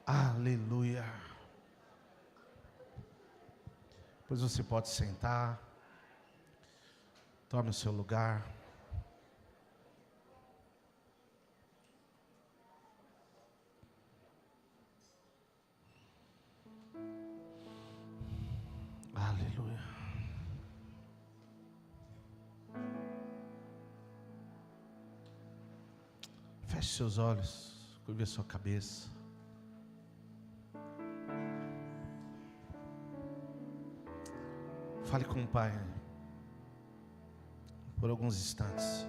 Aleluia. Pois você pode sentar. Tome o seu lugar. Aleluia. Feche seus olhos, curve a sua cabeça. Fale com o Pai por alguns instantes.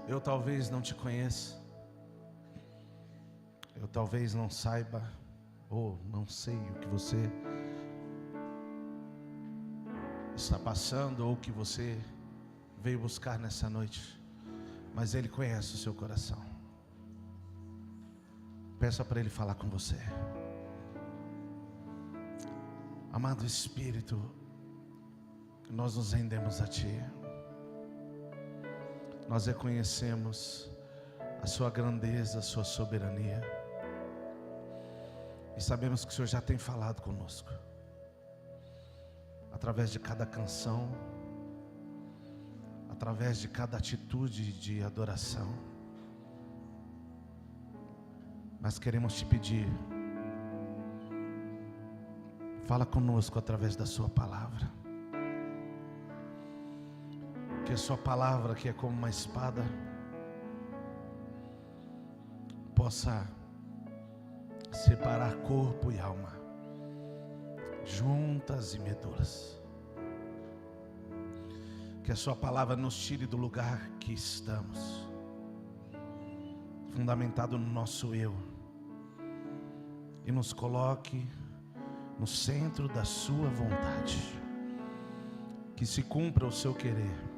Eu talvez não te conheça, eu talvez não saiba, ou não sei o que você está passando, ou o que você veio buscar nessa noite, mas Ele conhece o seu coração. Peça para Ele falar com você. Amado Espírito, nós nos rendemos a Ti. Nós reconhecemos a Sua grandeza, a Sua soberania. E sabemos que o Senhor já tem falado conosco. Através de cada canção, através de cada atitude de adoração. Mas queremos te pedir, fala conosco através da Sua palavra. Que a Sua palavra, que é como uma espada, possa separar corpo e alma, juntas e medulas. Que a Sua palavra nos tire do lugar que estamos, fundamentado no nosso eu, e nos coloque no centro da Sua vontade. Que se cumpra o Seu querer,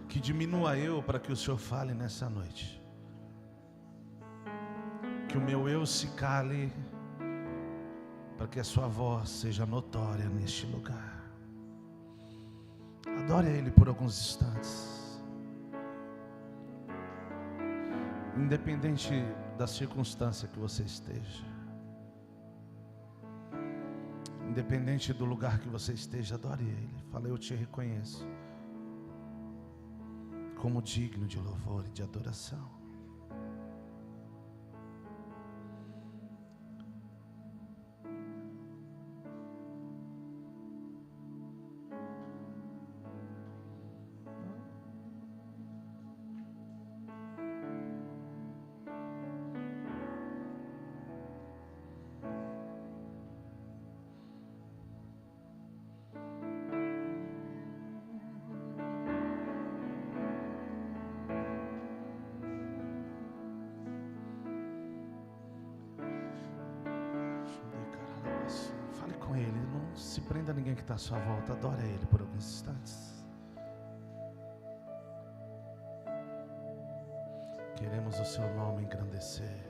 que diminua eu para que o Senhor fale nessa noite. Que o meu eu se cale para que a Sua voz seja notória neste lugar. Adore a Ele por alguns instantes. Independente da circunstância que você esteja, independente do lugar que você esteja, adore Ele. Fala: eu te reconheço como digno de louvor e de adoração. Fale com Ele, não se prenda a ninguém que está à sua volta. Adore a Ele por alguns instantes. Queremos o Seu nome engrandecer.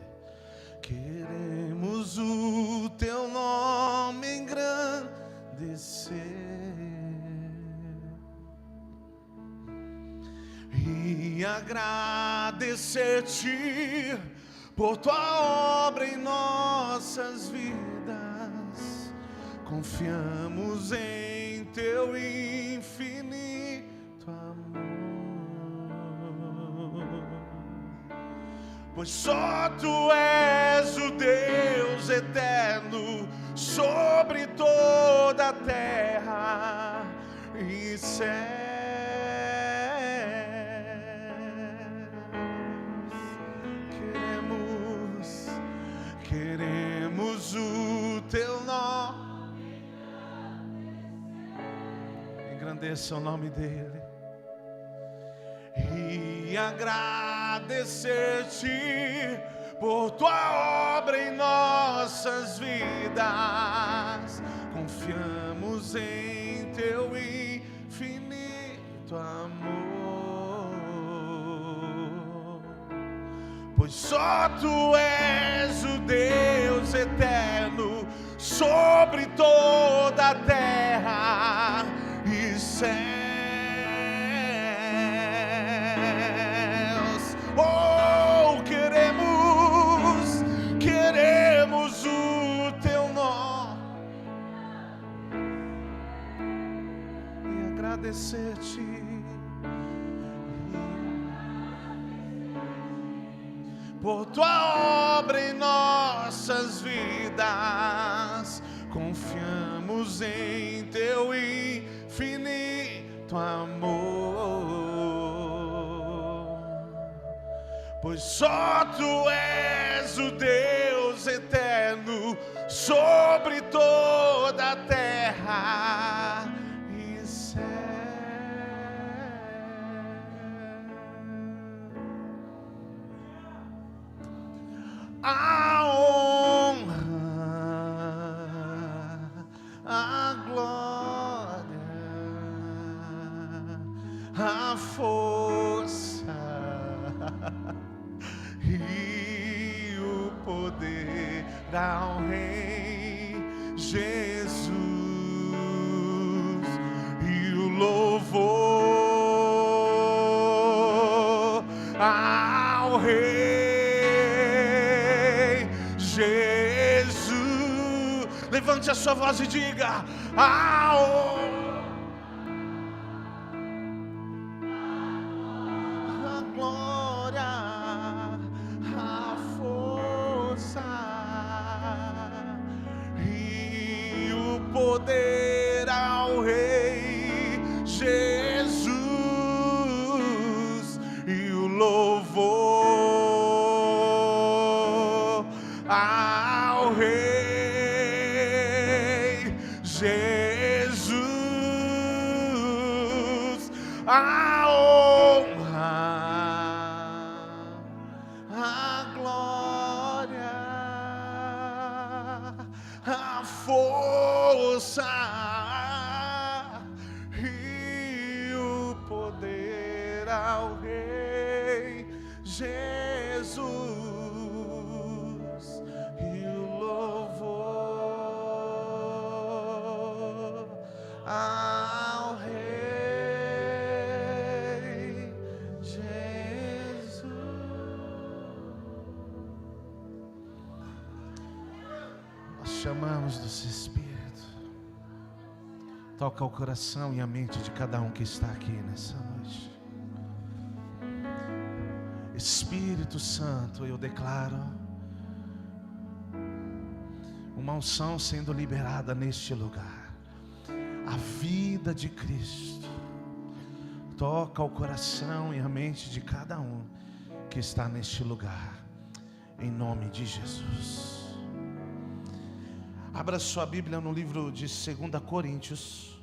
Queremos o Teu nome engrandecer e agradecer-Te por Tua obra em nossas vidas. Confiamos em Teu infinito amor, pois só Tu és o Deus eterno sobre toda a terra e céus. Queremos o Teu nome. Engrandeça o nome dEle e agradecer-Te por Tua obra em nossas vidas. Confiamos em Teu infinito amor, pois só Tu és o Deus eterno sobre toda a terra e céus. Oh, queremos por tua obra em nossas vidas. Confiamos em teu infinito amor, pois só tu és o Deus eterno sobre toda a terra e céu. A honra, a glória, a força e o poder ao Rei Jesus, e o louvor ao Rei Jesus. Levante a sua voz e diga: a glória, a força e o poder ao Rei Jesus, e o louvor ao Rei Jesus, a honra, a glória, a força e o poder ao Rei Jesus, e o louvor ao Rei Jesus. Nós chamamos do seu Espírito. Toca o coração e a mente de cada um que está aqui nessa noite. Espírito Santo, eu declaro uma unção sendo liberada neste lugar. A vida de Cristo toca o coração e a mente de cada um que está neste lugar, em nome de Jesus. Abra sua Bíblia no livro de 2 Coríntios.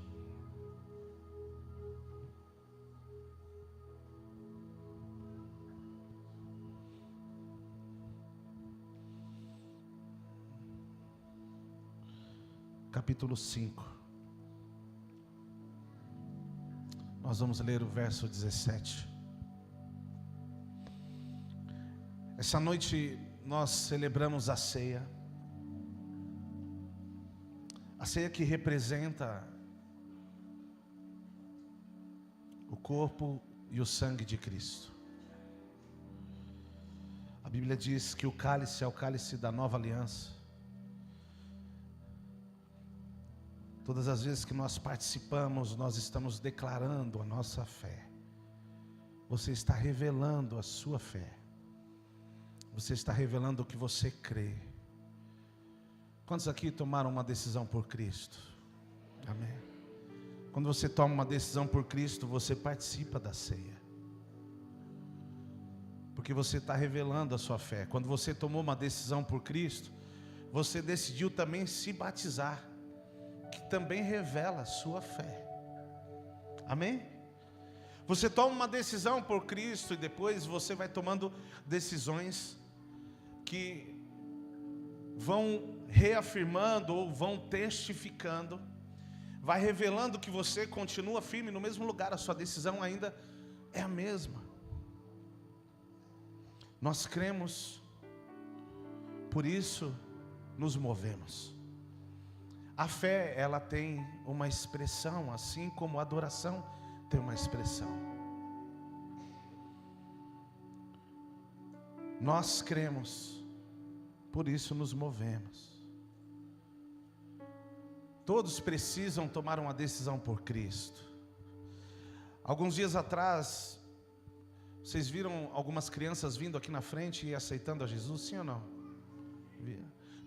Capítulo 5. Nós vamos ler o verso 17. Essa noite nós celebramos a ceia. A ceia que representa o corpo e o sangue de Cristo. A Bíblia diz que o cálice é o cálice da nova aliança. Todas as vezes que nós participamos, nós estamos declarando a nossa fé. Você está revelando a sua fé. Você está revelando o que você crê. Quantos aqui tomaram uma decisão por Cristo? Amém. Quando você toma uma decisão por Cristo, você participa da ceia, porque você está revelando a sua fé. Quando você tomou uma decisão por Cristo, você decidiu também se batizar, que também revela a sua fé. Amém? Você toma uma decisão por Cristo e depois você vai tomando decisões que vão reafirmando ou vão testificando, vai revelando que você continua firme no mesmo lugar, a sua decisão ainda é a mesma. Nós cremos, por isso nos movemos. A fé, ela tem uma expressão, assim como a adoração tem uma expressão. Nós cremos, por isso nos movemos. Todos precisam tomar uma decisão por Cristo. Alguns dias atrás, Vocês viram algumas crianças vindo aqui na frente e aceitando a Jesus, sim ou não?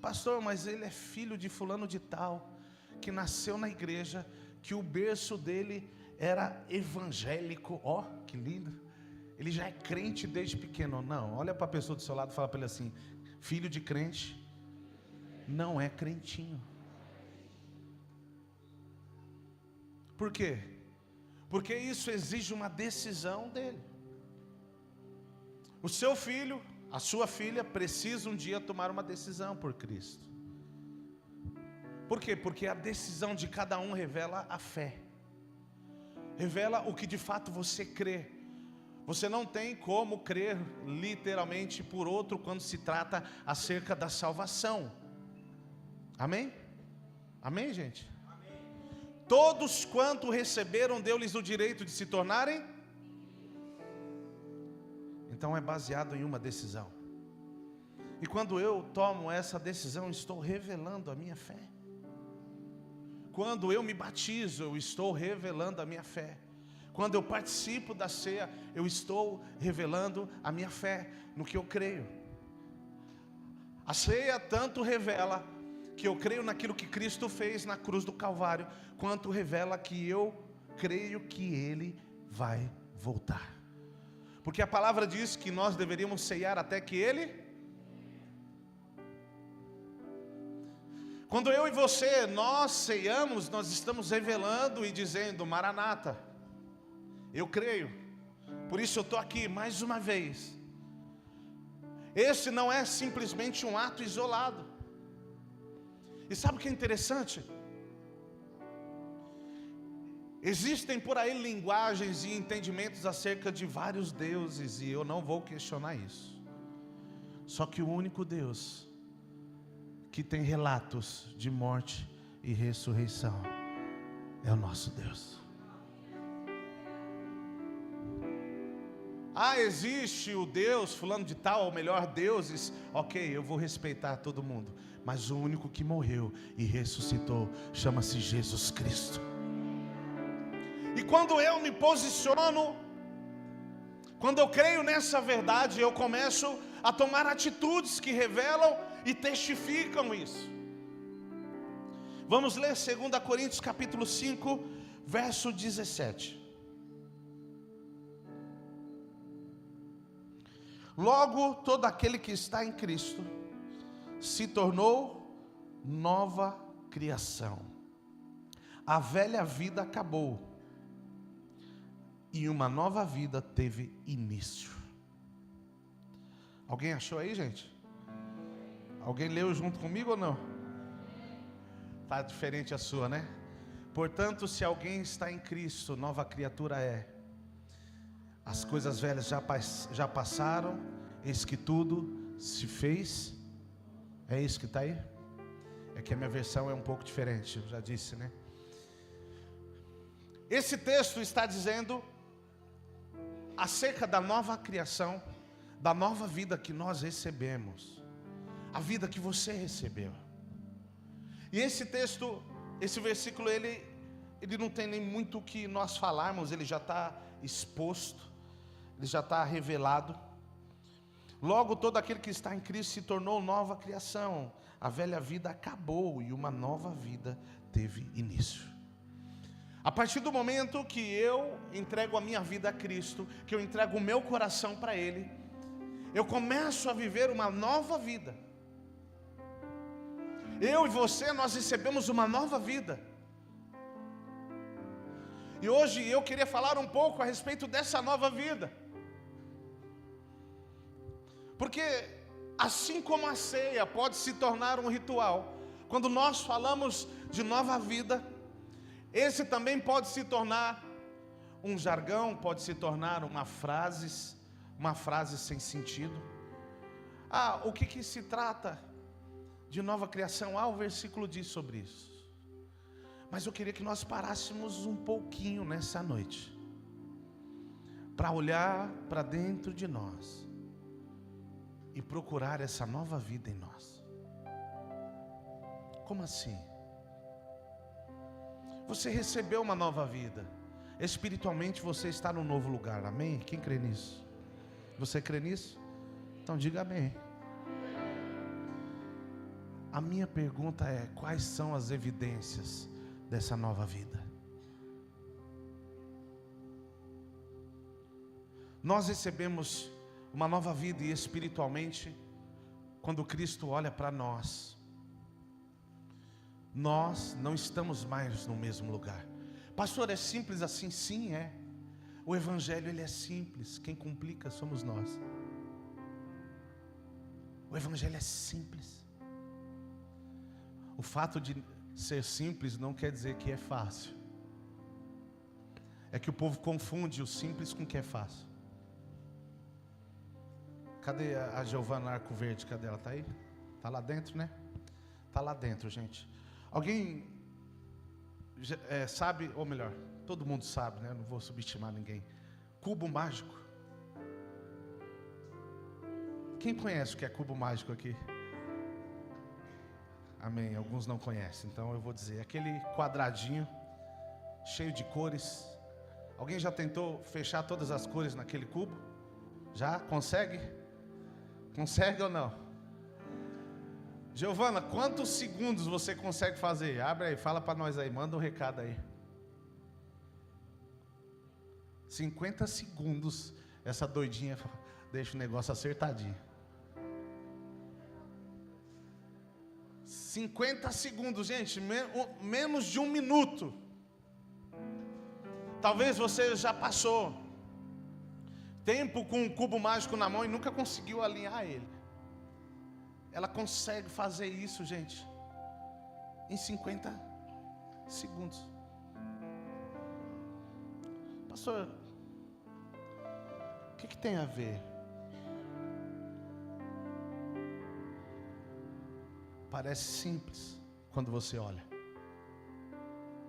Pastor, mas ele é filho de fulano de tal, que nasceu na igreja, que o berço dele era evangélico. Ó, que lindo. Ele já é crente desde pequeno. Não, olha para a pessoa do seu lado e fala para ele assim: filho de crente não é crentinho. Por quê? Porque isso exige uma decisão dele. O seu filho, a sua filha precisa um dia tomar uma decisão por Cristo. Por quê? Porque a decisão de cada um revela a fé, revela o que de fato você crê. Você não tem como crer literalmente por outro quando se trata acerca da salvação. Amém? Amém, gente? Amém. Todos quanto receberam, deu-lhes o direito de se tornarem. Então é baseado em uma decisão. E quando eu tomo essa decisão, estou revelando a minha fé. Quando eu me batizo, eu estou revelando a minha fé. Quando eu participo da ceia, eu estou revelando a minha fé no que eu creio. A ceia tanto revela que eu creio naquilo que Cristo fez na cruz do Calvário, quanto revela que eu creio que Ele vai voltar. Porque a palavra diz que nós deveríamos ceiar até que Ele... Quando eu e você, nós ceiamos, nós estamos revelando e dizendo: Maranata, eu creio, por isso eu estou aqui mais uma vez. Esse não é simplesmente um ato isolado. E sabe o que é interessante? Existem por aí linguagens e entendimentos acerca de vários deuses, e eu não vou questionar isso. Só que o único Deus que tem relatos de morte e ressurreição é o nosso Deus. Ah, existe o Deus fulano de tal, ou melhor, deuses. Ok, eu vou respeitar todo mundo, mas o único que morreu e ressuscitou chama-se Jesus Cristo. E quando eu me posiciono, quando eu creio nessa verdade, eu começo a tomar atitudes que revelam e testificam isso. Vamos ler 2 Coríntios capítulo 5, verso 17. Logo, todo aquele que está em Cristo se tornou nova criação. A velha vida acabou e uma nova vida teve início. Alguém achou aí, gente? Alguém leu junto comigo ou não? Está diferente a sua, né? Portanto, se alguém está em Cristo, nova criatura é. As coisas velhas já passaram, eis que tudo se fez. É isso que está aí? É que a minha versão é um pouco diferente, eu já disse, né? Esse texto está dizendo acerca da nova criação, da nova vida que nós recebemos, a vida que você recebeu. E esse texto, esse versículo, ele não tem nem muito o que nós falarmos, ele já está exposto, ele já está revelado. Logo, todo aquele que está em Cristo se tornou nova criação. A velha vida acabou e uma nova vida teve início. A partir do momento que eu entrego a minha vida a Cristo, que eu entrego o meu coração para Ele, eu começo a viver uma nova vida. Eu e você, nós recebemos uma nova vida. E hoje eu queria falar um pouco a respeito dessa nova vida. Porque assim como a ceia pode se tornar um ritual, quando nós falamos de nova vida, esse também pode se tornar um jargão, pode se tornar uma frase sem sentido. Ah, o que se trata de nova criação? Ah, o versículo diz sobre isso. Mas eu queria que nós parássemos um pouquinho nessa noite, para olhar para dentro de nós e procurar essa nova vida em nós. Como assim? Você recebeu uma nova vida. Espiritualmente você está num novo lugar, amém? Quem crê nisso? Você crê nisso? Então diga amém. A minha pergunta é: quais são as evidências dessa nova vida? Nós recebemos uma nova vida e espiritualmente, quando Cristo olha para nós, nós não estamos mais no mesmo lugar. Pastor, é simples assim? Sim, é. O Evangelho, ele é simples. Quem complica somos nós. O Evangelho é simples. O fato de ser simples não quer dizer que é fácil. É que o povo confunde o simples com o que é fácil. Cadê a Giovana Arco Verde? Cadê ela? Está aí? Está lá dentro, né? Está lá dentro, gente. Alguém sabe, ou melhor, todo mundo sabe, né? Não vou subestimar ninguém. Cubo mágico. Quem conhece o que é cubo mágico aqui? Amém. Alguns não conhecem, então eu vou dizer. Aquele quadradinho, cheio de cores. Alguém já tentou fechar todas as cores naquele cubo? Já? Consegue? Consegue ou não? Giovana, quantos segundos você consegue fazer? Abre aí, fala para nós aí, manda um recado aí. 50 segundos, essa doidinha deixa o negócio acertadinho. 50 segundos, gente, menos de 1 minuto. Talvez você já passou tempo com um cubo mágico na mão e nunca conseguiu alinhar ele. Ela consegue fazer isso, gente, em 50 segundos. Pastor, o que tem a ver? Parece simples quando você olha,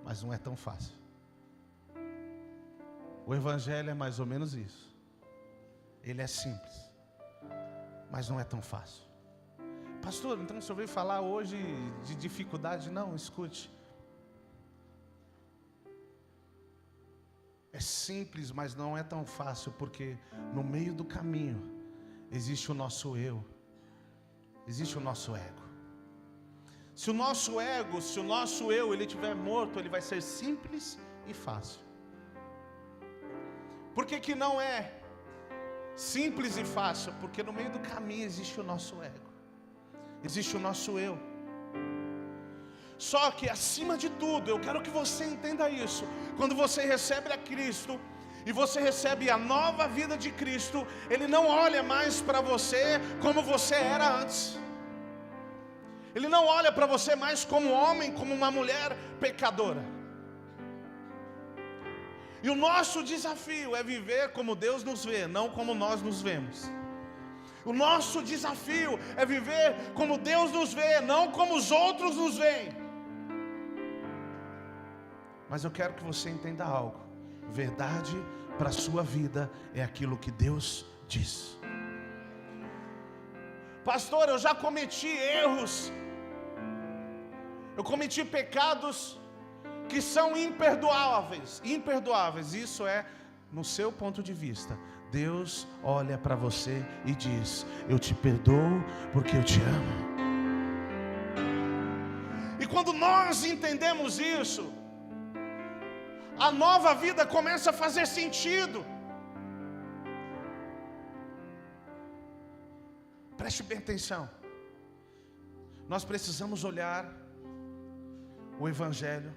mas não é tão fácil. O Evangelho é mais ou menos isso. Ele é simples, mas não é tão fácil. Pastor, então o senhor veio falar hoje de dificuldade? Não, escute. É simples, mas não é tão fácil, porque no meio do caminho existe o nosso eu, existe o nosso ego. Se o nosso ego, se o nosso eu, ele estiver morto, ele vai ser simples e fácil. Por que não é simples e fácil? Porque no meio do caminho existe o nosso ego, existe o nosso eu. Só que acima de tudo, eu quero que você entenda isso. Quando você recebe a Cristo e você recebe a nova vida de Cristo, Ele não olha mais para você como você era antes. Ele não olha para você mais como homem, como uma mulher pecadora. E o nosso desafio é viver como Deus nos vê, não como nós nos vemos. O nosso desafio é viver como Deus nos vê, não como os outros nos veem. Mas eu quero que você entenda algo. Verdade para a sua vida é aquilo que Deus diz. Pastor, eu já cometi erros. Eu cometi pecados que são imperdoáveis. Imperdoáveis, isso é no seu ponto de vista. Deus olha para você e diz: eu te perdoo porque eu te amo. E quando nós entendemos isso, a nova vida começa a fazer sentido. Preste bem atenção. Nós precisamos olhar o Evangelho,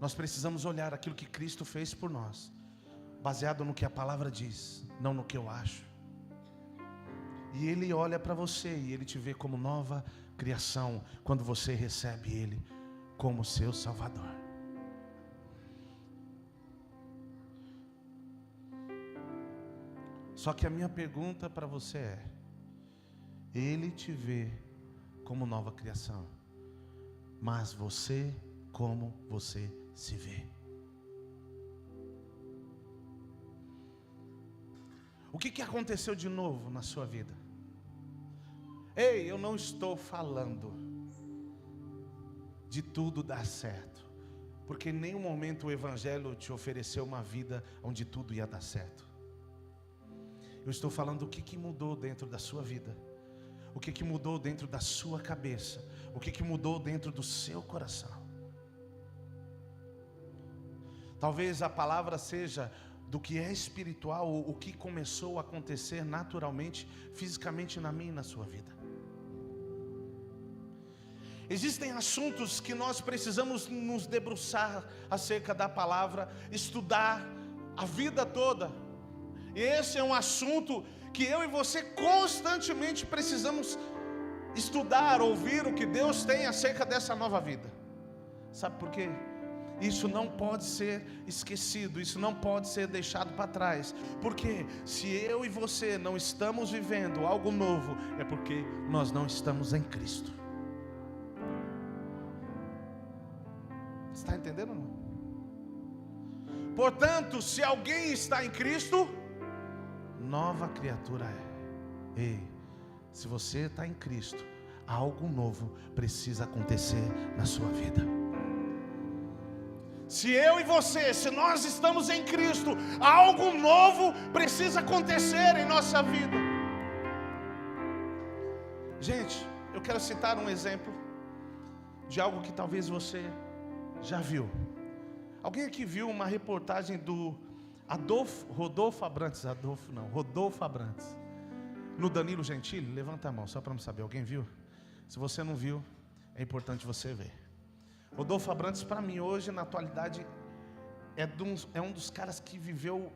nós precisamos olhar aquilo que Cristo fez por nós, baseado no que a palavra diz, não no que eu acho. E Ele olha para você e Ele te vê como nova criação quando você recebe Ele como seu Salvador. Só que a minha pergunta para você é: Ele te vê como nova criação, mas você, como você se vê? O que aconteceu de novo na sua vida? Ei, eu não estou falando de tudo dar certo, porque em nenhum momento o Evangelho te ofereceu uma vida onde tudo ia dar certo. Eu estou falando do que mudou dentro da sua vida, o que mudou dentro da sua cabeça, o que mudou dentro do seu coração. Talvez a palavra seja do que é espiritual, o que começou a acontecer naturalmente, fisicamente na minha e na sua vida. Existem assuntos que nós precisamos nos debruçar acerca da palavra, estudar a vida toda. E esse é um assunto que eu e você constantemente precisamos estudar, ouvir o que Deus tem acerca dessa nova vida. Sabe por quê? Isso não pode ser esquecido, isso não pode ser deixado para trás. Porque se eu e você não estamos vivendo algo novo, é porque nós não estamos em Cristo. Está entendendo ou não? Portanto, se alguém está em Cristo, nova criatura é. Ei, se você está em Cristo, algo novo precisa acontecer na sua vida. Se eu e você, se nós estamos em Cristo, algo novo precisa acontecer em nossa vida. Gente, eu quero citar um exemplo de algo que talvez você já viu. Alguém aqui viu uma reportagem do Rodolfo Abrantes, no Danilo Gentili? Levanta a mão, só para me saber, alguém viu? Se você não viu, é importante você ver. Rodolfo Abrantes, para mim, hoje, na atualidade, é um dos caras que viveu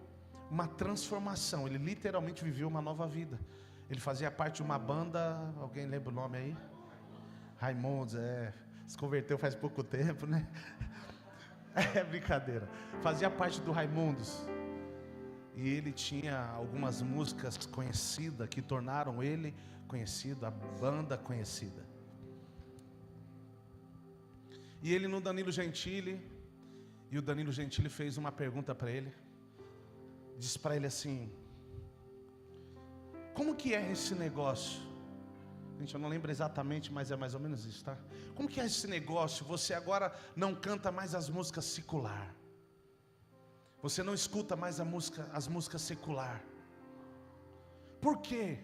uma transformação. Ele literalmente viveu uma nova vida. Ele fazia parte de uma banda, alguém lembra o nome aí? Raimundos, se converteu faz pouco tempo, né? É brincadeira. Fazia parte do Raimundos. E ele tinha algumas músicas conhecidas que tornaram ele conhecido, a banda conhecida. E ele no Danilo Gentili, e o Danilo Gentili fez uma pergunta para ele. Disse para ele assim: como que é esse negócio? Gente, eu não lembro exatamente, mas é mais ou menos isso, tá? Como que é esse negócio? Você agora não canta mais as músicas secular. Você não escuta mais as músicas secular. Por quê?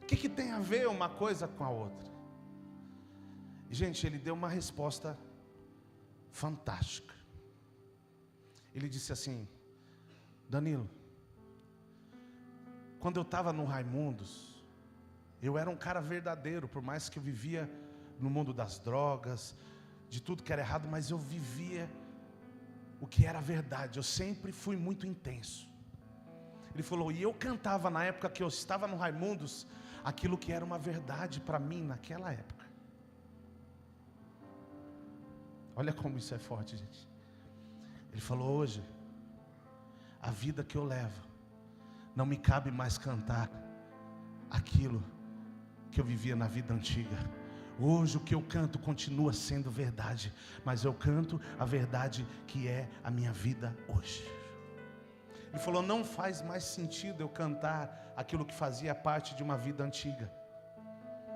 O que tem a ver uma coisa com a outra? Gente, ele deu uma resposta fantástica. Ele disse assim: Danilo, quando eu estava no Raimundos, eu era um cara verdadeiro, por mais que eu vivia no mundo das drogas, de tudo que era errado, mas eu vivia o que era verdade. Eu sempre fui muito intenso. Ele falou, e eu cantava na época que eu estava no Raimundos, aquilo que era uma verdade para mim naquela época. Olha como isso é forte, gente. Ele falou, hoje, a vida que eu levo, não me cabe mais cantar aquilo que eu vivia na vida antiga. Hoje o que eu canto continua sendo verdade, mas eu canto a verdade que é a minha vida hoje. Ele falou, não faz mais sentido eu cantar aquilo que fazia parte de uma vida antiga.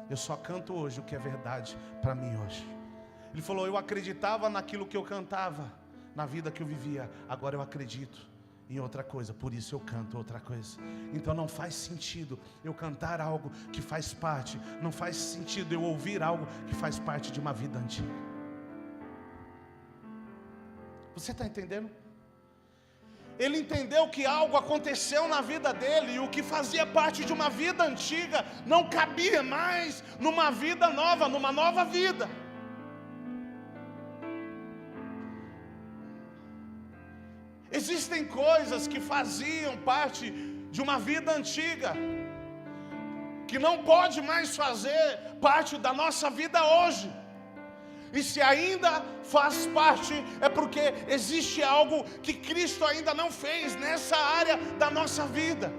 Eu só canto hoje o que é verdade para mim hoje. Ele falou, eu acreditava naquilo que eu cantava, na vida que eu vivia, agora eu acredito em outra coisa, por isso eu canto outra coisa. Então não faz sentido eu cantar algo que faz parte, não faz sentido eu ouvir algo que faz parte de uma vida antiga. Você está entendendo? Ele entendeu que algo aconteceu na vida dele, e o que fazia parte de uma vida antiga não cabia mais numa vida nova, numa nova vida. Existem coisas que faziam parte de uma vida antiga, que não pode mais fazer parte da nossa vida hoje. E se ainda faz parte, é porque existe algo que Cristo ainda não fez nessa área da nossa vida.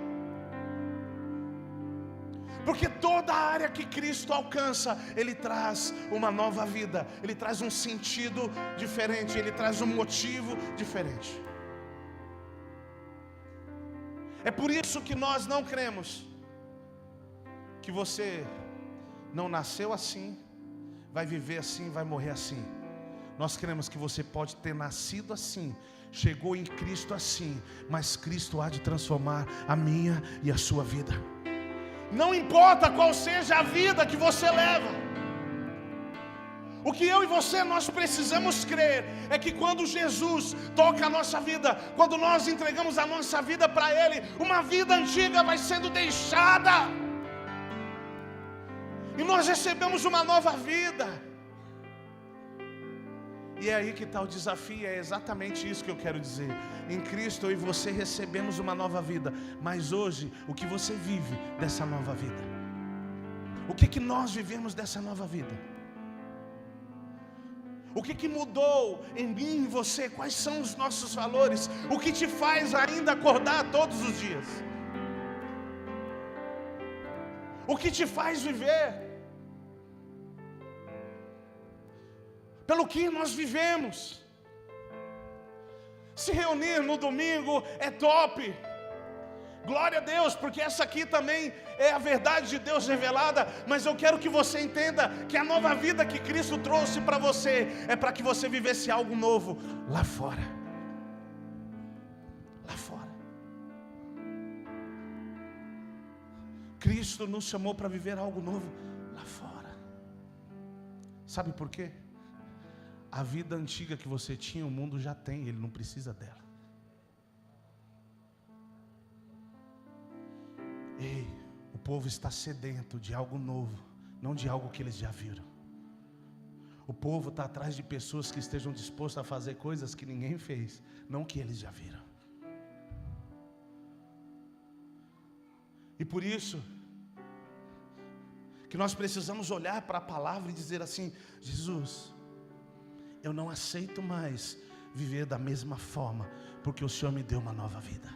Porque toda a área que Cristo alcança, Ele traz uma nova vida, Ele traz um sentido diferente, Ele traz um motivo diferente. É por isso que nós não cremos que você não nasceu assim, vai viver assim, vai morrer assim. Nós cremos que você pode ter nascido assim, chegou em Cristo assim, mas Cristo há de transformar a minha e a sua vida. Não importa qual seja a vida que você leva. O que eu e você nós precisamos crer é que quando Jesus toca a nossa vida, quando nós entregamos a nossa vida para Ele, uma vida antiga vai sendo deixada e nós recebemos uma nova vida. E é aí que está o desafio, é exatamente isso que eu quero dizer. Em Cristo eu e você recebemos uma nova vida, mas hoje o que você vive dessa nova vida? O que nós vivemos dessa nova vida? O que mudou em mim e em você? Quais são os nossos valores? O que te faz ainda acordar todos os dias? O que te faz viver? Pelo que nós vivemos. Se reunir no domingo é top. Glória a Deus, porque essa aqui também é a verdade de Deus revelada. Mas eu quero que você entenda que a nova vida que Cristo trouxe para você é para que você vivesse algo novo lá fora. Lá fora. Cristo nos chamou para viver algo novo lá fora. Sabe por quê? A vida antiga que você tinha, o mundo já tem, ele não precisa dela. Ei, o povo está sedento de algo novo, não de algo que eles já viram. O povo está atrás de pessoas que estejam dispostas a fazer coisas que ninguém fez, não que eles já viram. E por isso que nós precisamos olhar para a palavra e dizer assim: Jesus, eu não aceito mais viver da mesma forma, porque o Senhor me deu uma nova vida.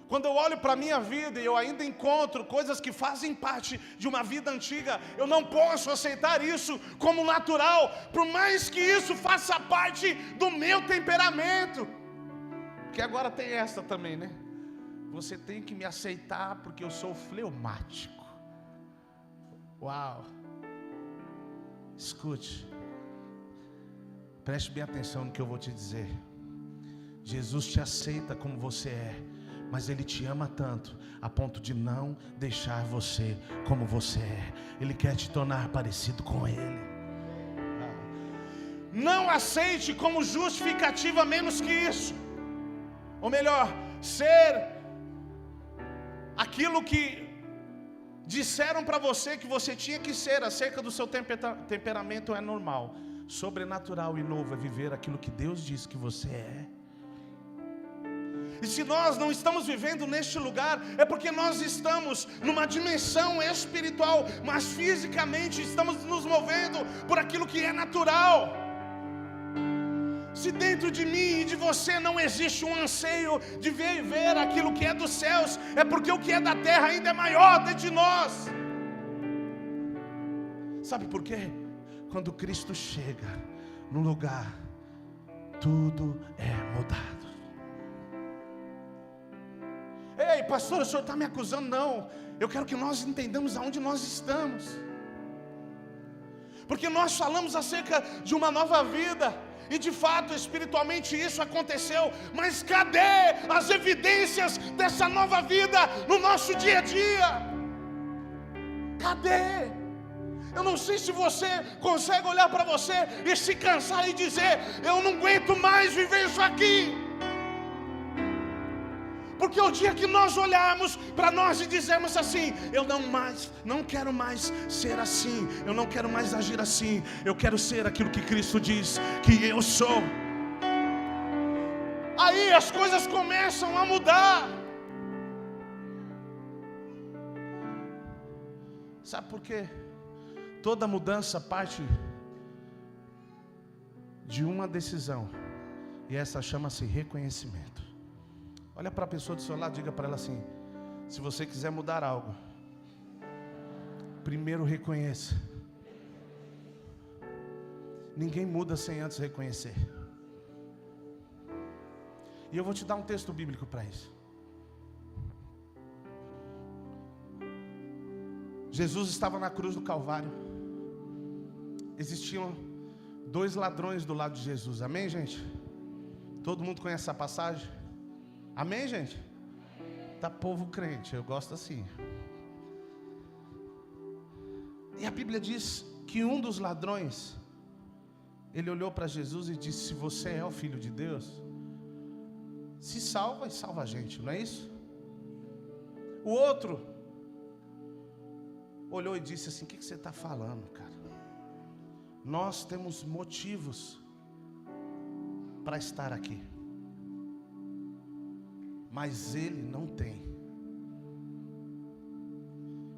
Quando eu olho para a minha vida e eu ainda encontro coisas que fazem parte de uma vida antiga, eu não posso aceitar isso como natural, por mais que isso faça parte do meu temperamento. Porque agora tem essa também, né? Você tem que me aceitar porque eu sou fleumático. Uau! Escute, preste bem atenção no que eu vou te dizer. Jesus te aceita como você é, mas Ele te ama tanto, a ponto de não deixar você como você é. Ele quer te tornar parecido com Ele. Não aceite como justificativa menos que isso. Ou melhor, ser aquilo que disseram para você que você tinha que ser acerca do seu temperamento é normal. Sobrenatural e novo é viver aquilo que Deus diz que você é. E se nós não estamos vivendo neste lugar, é porque nós estamos numa dimensão espiritual, mas fisicamente estamos nos movendo por aquilo que é natural. Se dentro de mim e de você não existe um anseio de ver aquilo que é dos céus, é porque o que é da terra ainda é maior dentro de nós. Sabe por quê? Quando Cristo chega no lugar, tudo é mudado. Ei, pastor, o senhor está me acusando? Não, eu quero que nós entendamos aonde nós estamos. Porque nós falamos acerca de uma nova vida, e de fato, espiritualmente isso aconteceu. Mas cadê as evidências dessa nova vida no nosso dia a dia? Cadê? Eu não sei se você consegue olhar para você e se cansar e dizer: eu não aguento mais viver isso aqui. Porque o dia que nós olharmos para nós e dizermos assim: eu não quero mais ser assim, eu não quero mais agir assim, eu quero ser aquilo que Cristo diz que eu sou. Aí as coisas começam a mudar. Sabe por quê? Toda mudança parte de uma decisão, e essa chama-se reconhecimento. Olha para a pessoa do seu lado, diga para ela assim: se você quiser mudar algo, primeiro reconheça. Ninguém muda sem antes reconhecer. E eu vou te dar um texto bíblico para isso. Jesus estava na cruz do Calvário. Existiam 2 ladrões do lado de Jesus. Amém, gente? Todo mundo conhece essa passagem? Amém, gente? Tá povo crente, eu gosto assim. E a Bíblia diz que um dos ladrões, ele olhou para Jesus e disse: se você é o Filho de Deus, se salva e salva a gente, não é isso? O outro olhou e disse assim: o que você está falando, cara? Nós temos motivos para estar aqui, mas ele não tem.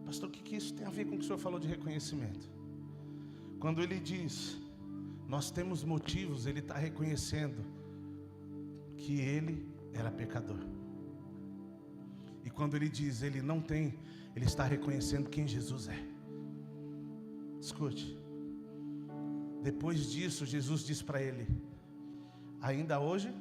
Pastor, o que isso tem a ver com o que o senhor falou de reconhecimento? Quando ele diz, nós temos motivos, ele está reconhecendo que ele era pecador. E quando ele diz, ele não tem, ele está reconhecendo quem Jesus é. Escute. Depois disso, Jesus diz para ele: ainda hoje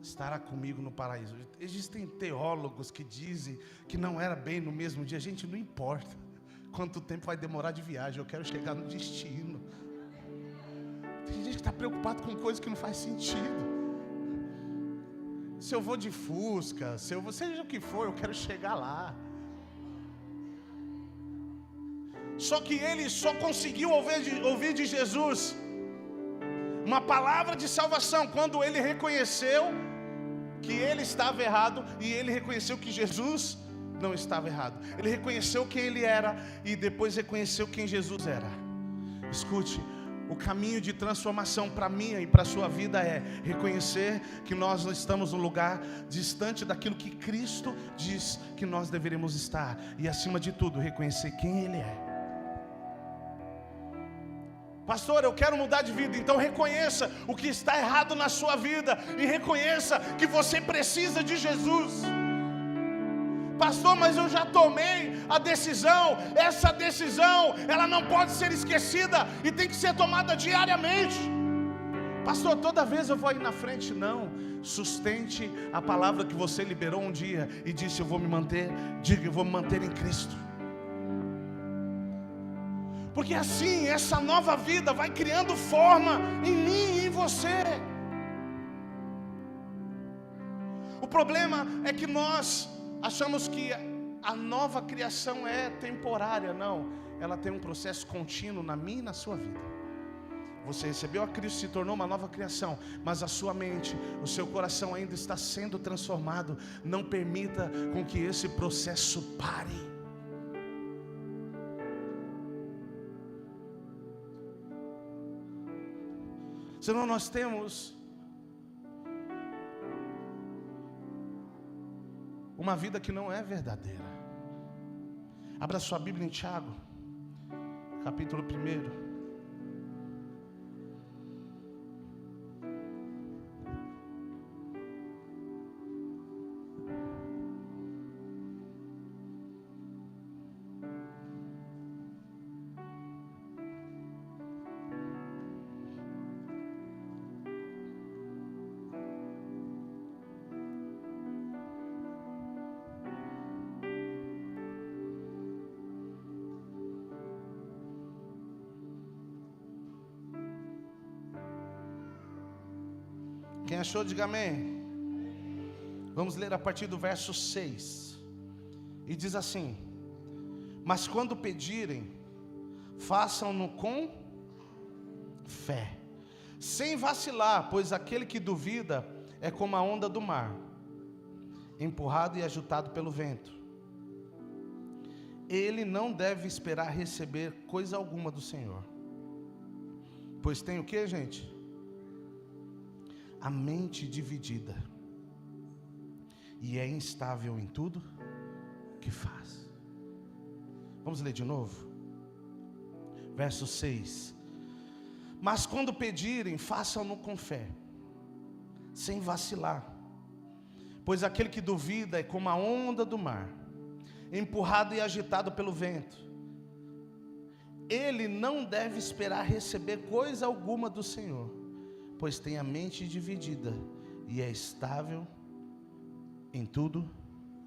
estará comigo no paraíso. Existem teólogos que dizem que não era bem no mesmo dia. Gente, não importa quanto tempo vai demorar de viagem, eu quero chegar no destino. Tem gente que está preocupado com coisas que não faz sentido. Se eu vou de Fusca, se eu vou, seja o que for, eu quero chegar lá. Só que ele só conseguiu ouvir de Jesus uma palavra de salvação quando ele reconheceu que ele estava errado e ele reconheceu que Jesus não estava errado. Ele reconheceu quem ele era e depois reconheceu quem Jesus era. Escute, o caminho de transformação para mim e para a sua vida é reconhecer que nós não estamos num lugar distante daquilo que Cristo diz que nós deveríamos estar. E acima de tudo, reconhecer quem Ele é. Pastor, eu quero mudar de vida. Então reconheça o que está errado na sua vida e reconheça que você precisa de Jesus. Pastor, mas eu já tomei a decisão. Essa decisão, ela não pode ser esquecida e tem que ser tomada diariamente. Pastor, toda vez eu vou aí na frente. Não, sustente a palavra que você liberou um dia e disse: eu vou me manter, diga, eu vou me manter em Cristo. Porque assim, essa nova vida vai criando forma em mim e em você. O problema é que nós achamos que a nova criação é temporária. Não, ela tem um processo contínuo na minha e na sua vida. Você recebeu a Cristo, se tornou uma nova criação, mas a sua mente, o seu coração ainda está sendo transformado. Não permita com que esse processo pare. Senão nós temos uma vida que não é verdadeira. Abra sua Bíblia em Tiago, capítulo 1. Quem achou, diga amém. Vamos ler a partir do verso 6. E diz assim: mas quando pedirem, façam-no com fé, sem vacilar, pois aquele que duvida é como a onda do mar, empurrado e agitado pelo vento. Ele não deve esperar receber coisa alguma do Senhor, pois tem o que, gente? A mente dividida, e é instável em tudo que faz. Vamos ler de novo? Verso 6. Mas quando pedirem, façam-no com fé, sem vacilar, pois aquele que duvida é como a onda do mar, empurrado e agitado pelo vento. Ele não deve esperar receber coisa alguma do Senhor, pois tem a mente dividida e é estável em tudo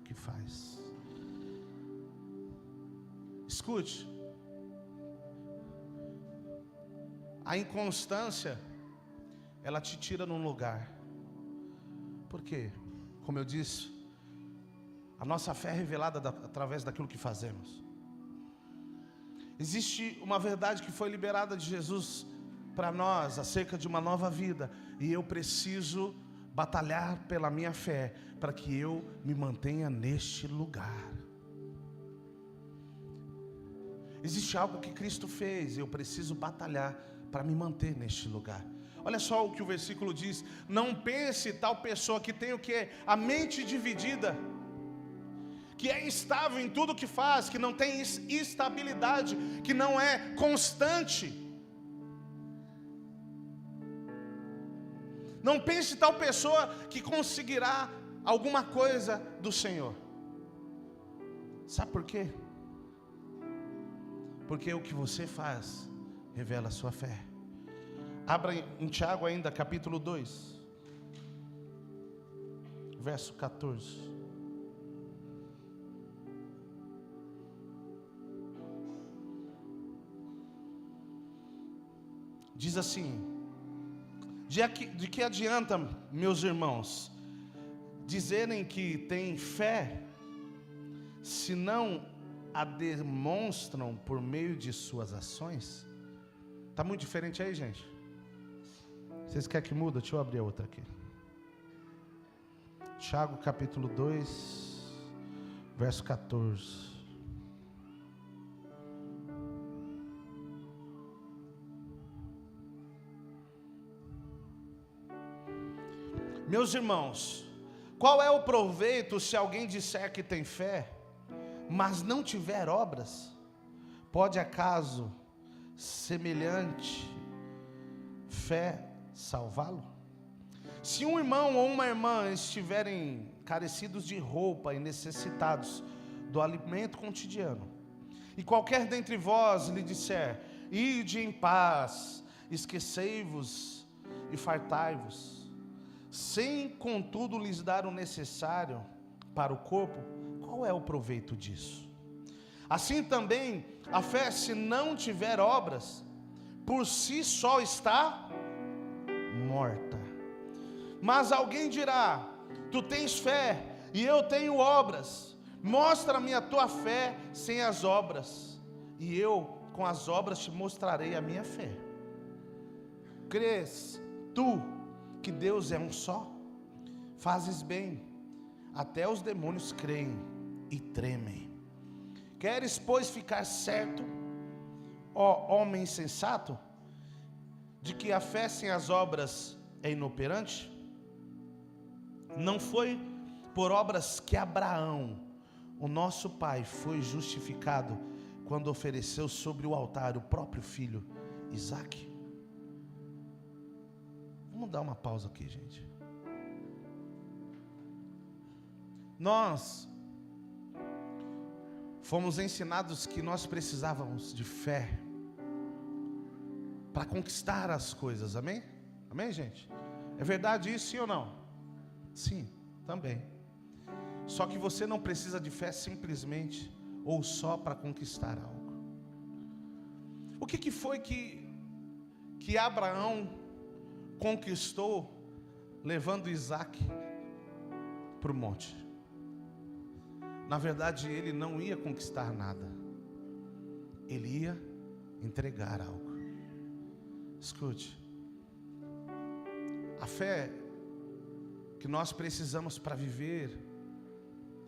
que faz. Escute, A inconstância, ela te tira num lugar. Por quê? Como eu disse, a nossa fé é revelada através daquilo que fazemos. Existe uma verdade que foi liberada de Jesus para nós, acerca de uma nova vida. E eu preciso batalhar pela minha fé, para que eu me mantenha neste lugar. Existe algo que Cristo fez, e eu preciso batalhar para me manter neste lugar. Olha só o que o versículo diz: não pense tal pessoa que tem o quê? A mente dividida, que é instável em tudo que faz, que não tem estabilidade, que não é constante. Não pense tal pessoa que conseguirá alguma coisa do Senhor. Sabe por quê? Porque o que você faz revela a sua fé. Abra em Tiago ainda, capítulo 2, verso 14. Diz assim: de que adianta, meus irmãos, dizerem que têm fé, se não a demonstram por meio de suas ações? Está muito diferente aí, gente? Vocês querem que muda? Deixa eu abrir a outra aqui. Tiago capítulo 2, verso 14. Meus irmãos, qual é o proveito se alguém disser que tem fé, mas não tiver obras? Pode acaso semelhante fé salvá-lo? Se um irmão ou uma irmã estiverem carecidos de roupa e necessitados do alimento cotidiano, e qualquer dentre vós lhe disser: ide em paz, esquecei-vos e fartai-vos, sem contudo lhes dar o necessário para o corpo, qual é o proveito disso? Assim também a fé, se não tiver obras, por si só está morta. Mas alguém dirá: tu tens fé e eu tenho obras, mostra-me a tua fé sem as obras, e eu com as obras te mostrarei a minha fé. Crês tu que Deus é um só? Fazes bem, até os demônios creem e tremem. Queres, pois, ficar certo, ó homem insensato, de que a fé sem as obras é inoperante? Não foi por obras que Abraão, o nosso pai, foi justificado quando ofereceu sobre o altar o próprio filho Isaque? Vamos dar uma pausa aqui, gente. Nós fomos ensinados que nós precisávamos de fé para conquistar as coisas, amém? Amém, gente? É verdade isso, sim ou não? Sim, também. Só que você não precisa de fé simplesmente ou só para conquistar algo. O que foi que Abraão conquistou levando Isaque para o monte? Na verdade, ele não ia conquistar nada, ele ia entregar algo. Escute, a fé que nós precisamos para viver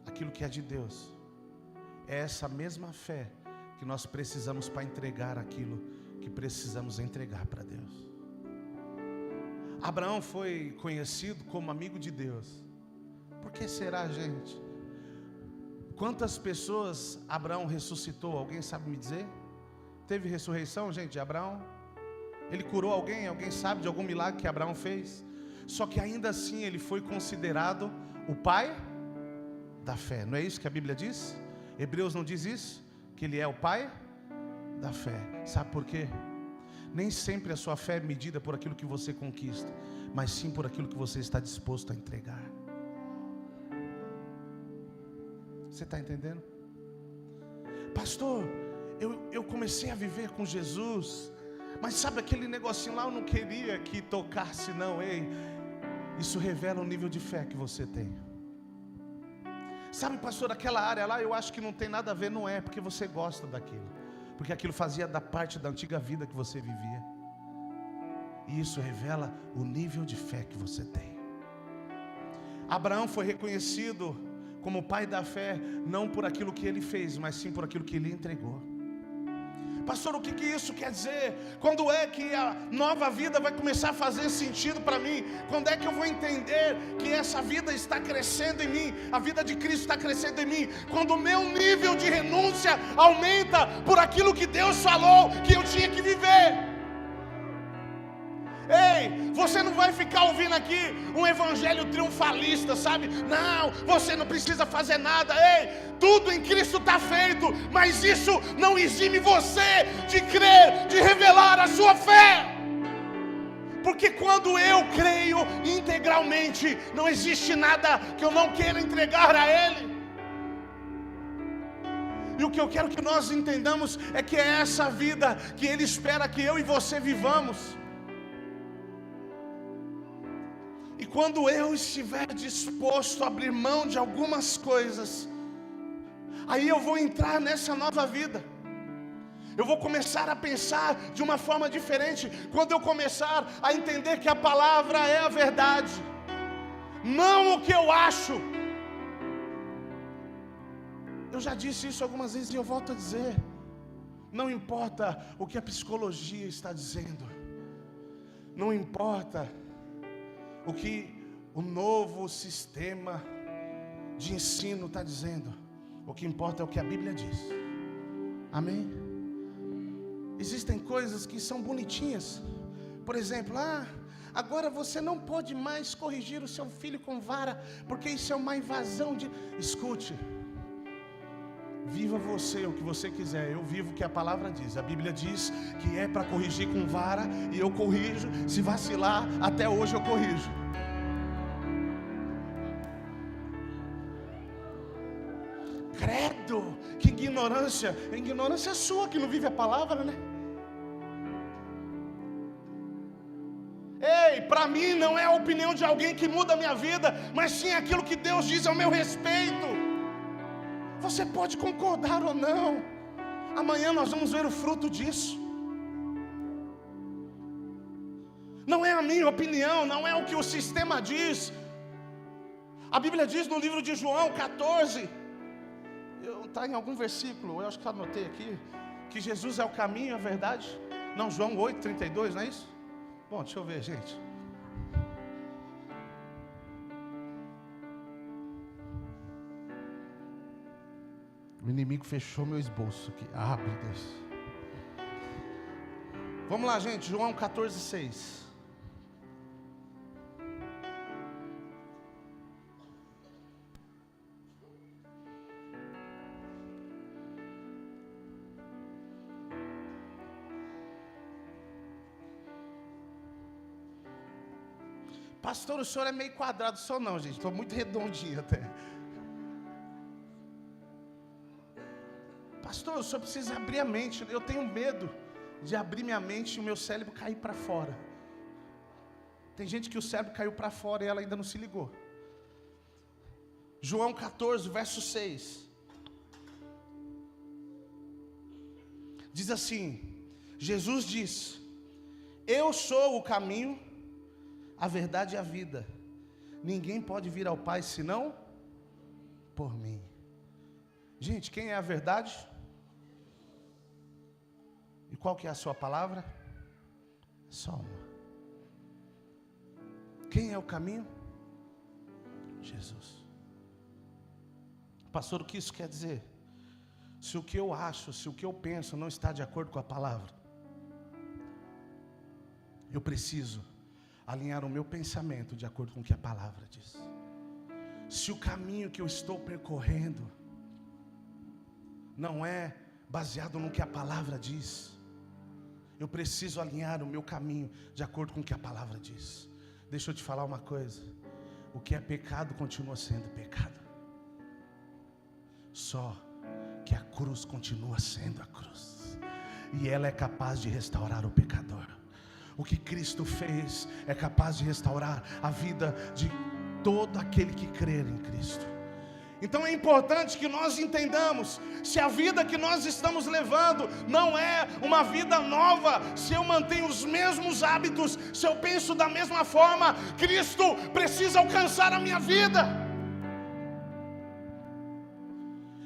aquilo que é de Deus é essa mesma fé que nós precisamos para entregar aquilo que precisamos entregar para Deus. Abraão foi conhecido como amigo de Deus. Por que será, gente? Quantas pessoas Abraão ressuscitou? Alguém sabe me dizer? Teve ressurreição, gente, de Abraão? Ele curou alguém? Alguém sabe de algum milagre que Abraão fez? Só que ainda assim ele foi considerado o pai da fé. Não é isso que a Bíblia diz? Hebreus não diz isso? Que ele é o pai da fé. Sabe por quê? Nem sempre a sua fé é medida por aquilo que você conquista, mas sim por aquilo que você está disposto a entregar. Você está entendendo? Pastor, eu comecei a viver com Jesus, Mas sabe aquele negocinho lá, eu não queria que tocasse não. Ei, isso revela o nível de fé que você tem. Sabe, pastor, aquela área lá eu acho que não tem nada a ver. Não é, porque você gosta daquilo, porque aquilo fazia da parte da antiga vida que você vivia. E isso revela o nível de fé que você tem. Abraão foi reconhecido como pai da fé, não por aquilo que ele fez, mas sim por aquilo que ele entregou. Pastor, o que isso quer dizer? Quando é que a nova vida vai começar a fazer sentido para mim? Quando é que eu vou entender que essa vida está crescendo em mim? A vida de Cristo está crescendo em mim? Quando o meu nível de renúncia aumenta por aquilo que Deus falou que eu tinha que viver. Ei, você não vai ficar ouvindo aqui um evangelho triunfalista, sabe? Não, você não precisa fazer nada. Ei, tudo em Cristo está feito, mas isso não exime você de crer, de revelar a sua fé. Porque quando eu creio integralmente, não existe nada que eu não queira entregar a Ele. E o que eu quero que nós entendamos é que é essa vida que Ele espera que eu e você vivamos. E quando eu estiver disposto a abrir mão de algumas coisas, aí eu vou entrar nessa nova vida. Eu vou começar a pensar de uma forma diferente. Quando eu começar a entender que a palavra é a verdade, não o que eu acho. Eu já disse isso algumas vezes e eu volto a dizer. Não importa o que a psicologia está dizendo. Não importa o que o novo sistema de ensino está dizendo. O que importa é o que a Bíblia diz. Amém? Existem coisas que são bonitinhas. Por exemplo, agora você não pode mais corrigir o seu filho com vara, porque isso é uma invasão de... Escute, viva você o que você quiser. Eu vivo o que a palavra diz. A Bíblia diz que é para corrigir com vara, e eu corrijo. Se vacilar, até hoje eu corrijo. Credo, que ignorância. Ignorância sua que não vive a palavra, né? Ei, para mim não é a opinião de alguém que muda a minha vida, mas sim aquilo que Deus diz ao meu respeito. Você pode concordar ou não. Amanhã nós vamos ver o fruto disso. Não é a minha opinião, não é o que o sistema diz. A Bíblia diz no livro de João 14, está em algum versículo, eu acho que eu anotei aqui, que Jesus é o caminho, a verdade. Não, João 8:32, não é isso? Bom, deixa eu ver, gente. O inimigo fechou meu esboço aqui. Meu Deus. Vamos lá, gente. João 14:6. Pastor, o senhor é meio quadrado. Só não, gente. Estou muito redondinho até. Pastor, o senhor precisa abrir a mente. Eu tenho medo de abrir minha mente e o meu cérebro cair para fora. Tem gente que o cérebro caiu para fora e ela ainda não se ligou. João 14, verso 6. Diz assim: Jesus diz: eu sou o caminho, a verdade e a vida. Ninguém pode vir ao Pai senão por mim. Gente, quem é a verdade? E qual que é a sua palavra? Só uma. Quem é o caminho? Jesus. Pastor, o que isso quer dizer? Se o que eu acho, se o que eu penso não está de acordo com a palavra, eu preciso alinhar o meu pensamento de acordo com o que a palavra diz. Se o caminho que eu estou percorrendo não é baseado no que a palavra diz, eu preciso alinhar o meu caminho de acordo com o que a palavra diz. Deixa eu te falar uma coisa: o que é pecado continua sendo pecado, só que a cruz continua sendo a cruz. e ela é capaz de restaurar o pecador. O que Cristo fez é capaz de restaurar a vida de todo aquele que crer em Cristo. Então é importante que nós entendamos, se a vida que nós estamos levando não é uma vida nova, se eu mantenho os mesmos hábitos, se eu penso da mesma forma, Cristo precisa alcançar a minha vida.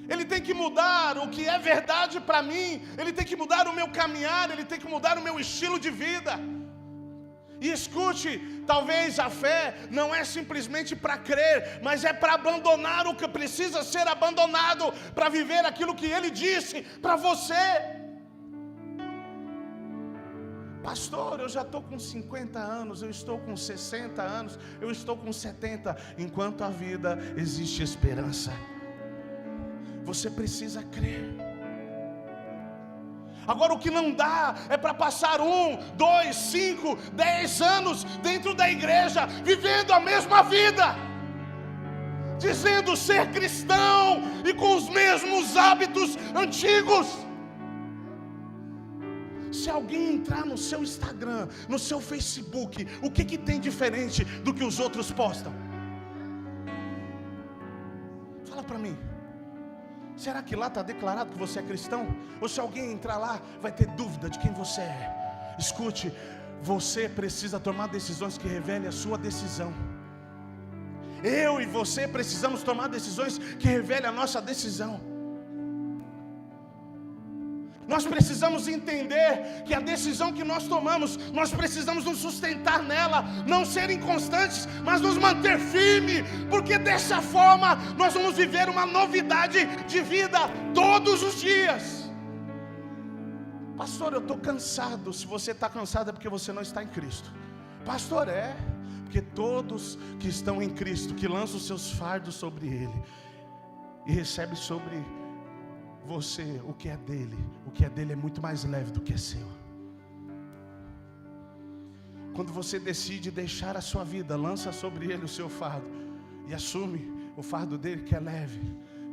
Ele tem que mudar o que é verdade para mim, Ele tem que mudar o meu caminhar, Ele tem que mudar o meu estilo de vida. E escute, talvez a fé não é simplesmente para crer, mas é para abandonar o que precisa ser abandonado, para viver aquilo que Ele disse para você. Pastor, eu já estou com 50 anos, eu estou com 60 anos, eu estou com 70. Enquanto a vida existe esperança, você precisa crer. Agora o que não dá é para passar 1, 2, 5, 10 anos dentro da igreja, vivendo a mesma vida, dizendo ser cristão e com os mesmos hábitos antigos. Se alguém entrar no seu Instagram, no seu Facebook, o que tem diferente do que os outros postam? Fala para mim. Será que lá está declarado que você é cristão? Ou se alguém entrar lá, vai ter dúvida de quem você é? Escute, você precisa tomar decisões que revelem a sua decisão. Eu e você precisamos tomar decisões que revelem a nossa decisão. Nós precisamos entender que a decisão que nós tomamos, nós precisamos nos sustentar nela, não ser inconstantes, mas nos manter firmes, porque dessa forma nós vamos viver uma novidade de vida todos os dias. Pastor, eu estou cansado. Se você está cansado é porque você não está em Cristo. Pastor, porque todos que estão em Cristo, que lançam os seus fardos sobre Ele e recebem sobre você o que é dele é muito mais leve do que é seu. Quando você decide deixar a sua vida, lança sobre ele o seu fardo e assume o fardo dele que é leve,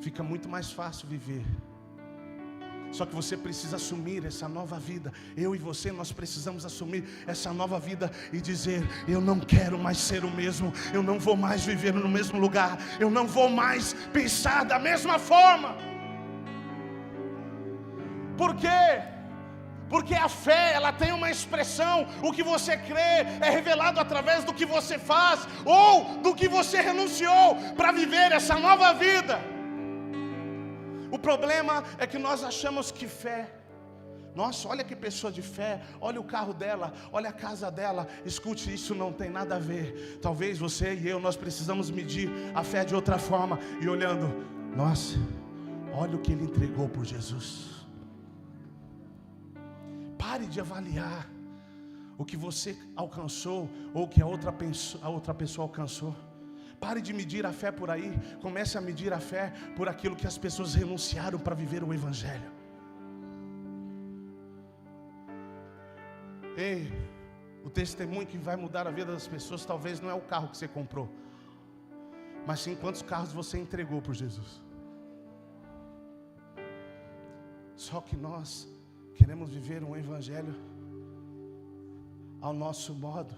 fica muito mais fácil viver. Só que você precisa assumir essa nova vida. Eu e você, nós precisamos assumir essa nova vida e dizer: eu não quero mais ser o mesmo, eu não vou mais viver no mesmo lugar, eu não vou mais pensar da mesma forma. Por quê? Porque a fé, ela tem uma expressão. O que você crê é revelado através do que você faz ou do que você renunciou para viver essa nova vida. O problema é que nós achamos que fé, nossa, olha que pessoa de fé, olha o carro dela, olha a casa dela. Escute, isso não tem nada a ver. Talvez você e eu, nós precisamos medir a fé de outra forma. E olhando, nossa, olha o que ele entregou por Jesus. Pare de avaliar o que você alcançou ou o que a outra pessoa alcançou. Pare de medir a fé por aí. Comece a medir a fé por aquilo que as pessoas renunciaram para viver o Evangelho. Ei, o testemunho que vai mudar a vida das pessoas talvez não é o carro que você comprou, mas sim quantos carros você entregou por Jesus. Só que nós queremos viver um Evangelho ao nosso modo,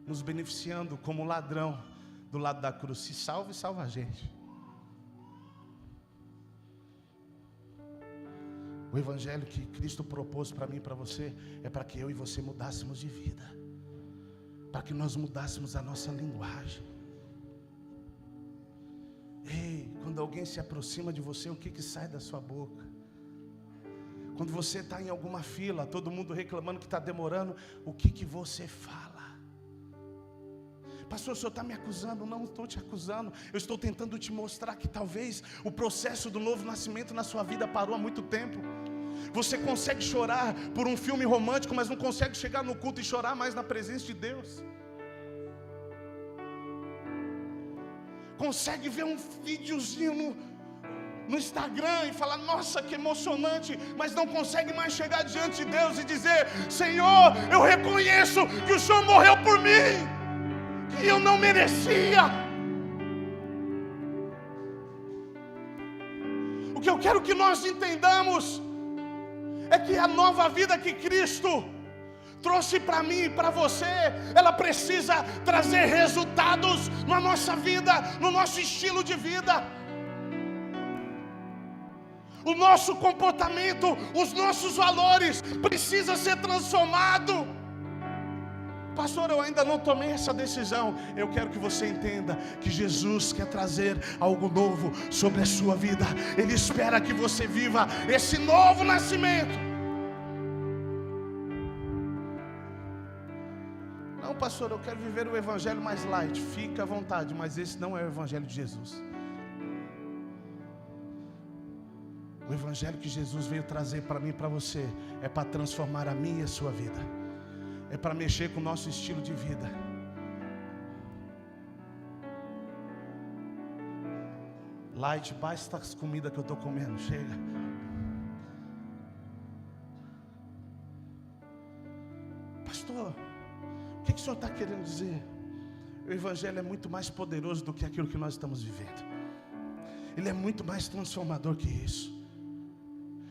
nos beneficiando como ladrão do lado da cruz. Se salva e salva a gente. O Evangelho que Cristo propôs para mim e para você é para que eu e você mudássemos de vida, para que nós mudássemos a nossa linguagem. Ei, quando alguém se aproxima de você, o que sai da sua boca? Quando você está em alguma fila, todo mundo reclamando que está demorando, o que você fala? Pastor, o senhor está me acusando? Não estou te acusando. Eu estou tentando te mostrar que talvez o processo do novo nascimento na sua vida parou há muito tempo. Você consegue chorar por um filme romântico, mas não consegue chegar no culto e chorar mais na presença de Deus. Consegue ver um videozinho no Instagram e falar: nossa, que emocionante, mas não consegue mais chegar diante de Deus e dizer: Senhor, eu reconheço que o Senhor morreu por mim, que eu não merecia. O que eu quero que nós entendamos é que a nova vida que Cristo trouxe para mim e para você, ela precisa trazer resultados na nossa vida, no nosso estilo de vida. O nosso comportamento, os nossos valores precisa ser transformado. Pastor, eu ainda não tomei essa decisão. Eu quero que você entenda que Jesus quer trazer algo novo sobre a sua vida. Ele espera que você viva esse novo nascimento. Não, pastor, eu quero viver o evangelho mais light. Fica à vontade, mas esse não é o evangelho de Jesus. O evangelho que Jesus veio trazer para mim e para você é para transformar a minha e a sua vida. É para mexer com o nosso estilo de vida. Light, basta as comidas que eu estou comendo, chega. Pastor, o que o senhor está querendo dizer? O evangelho é muito mais poderoso do que aquilo que nós estamos vivendo. Ele é muito mais transformador que isso.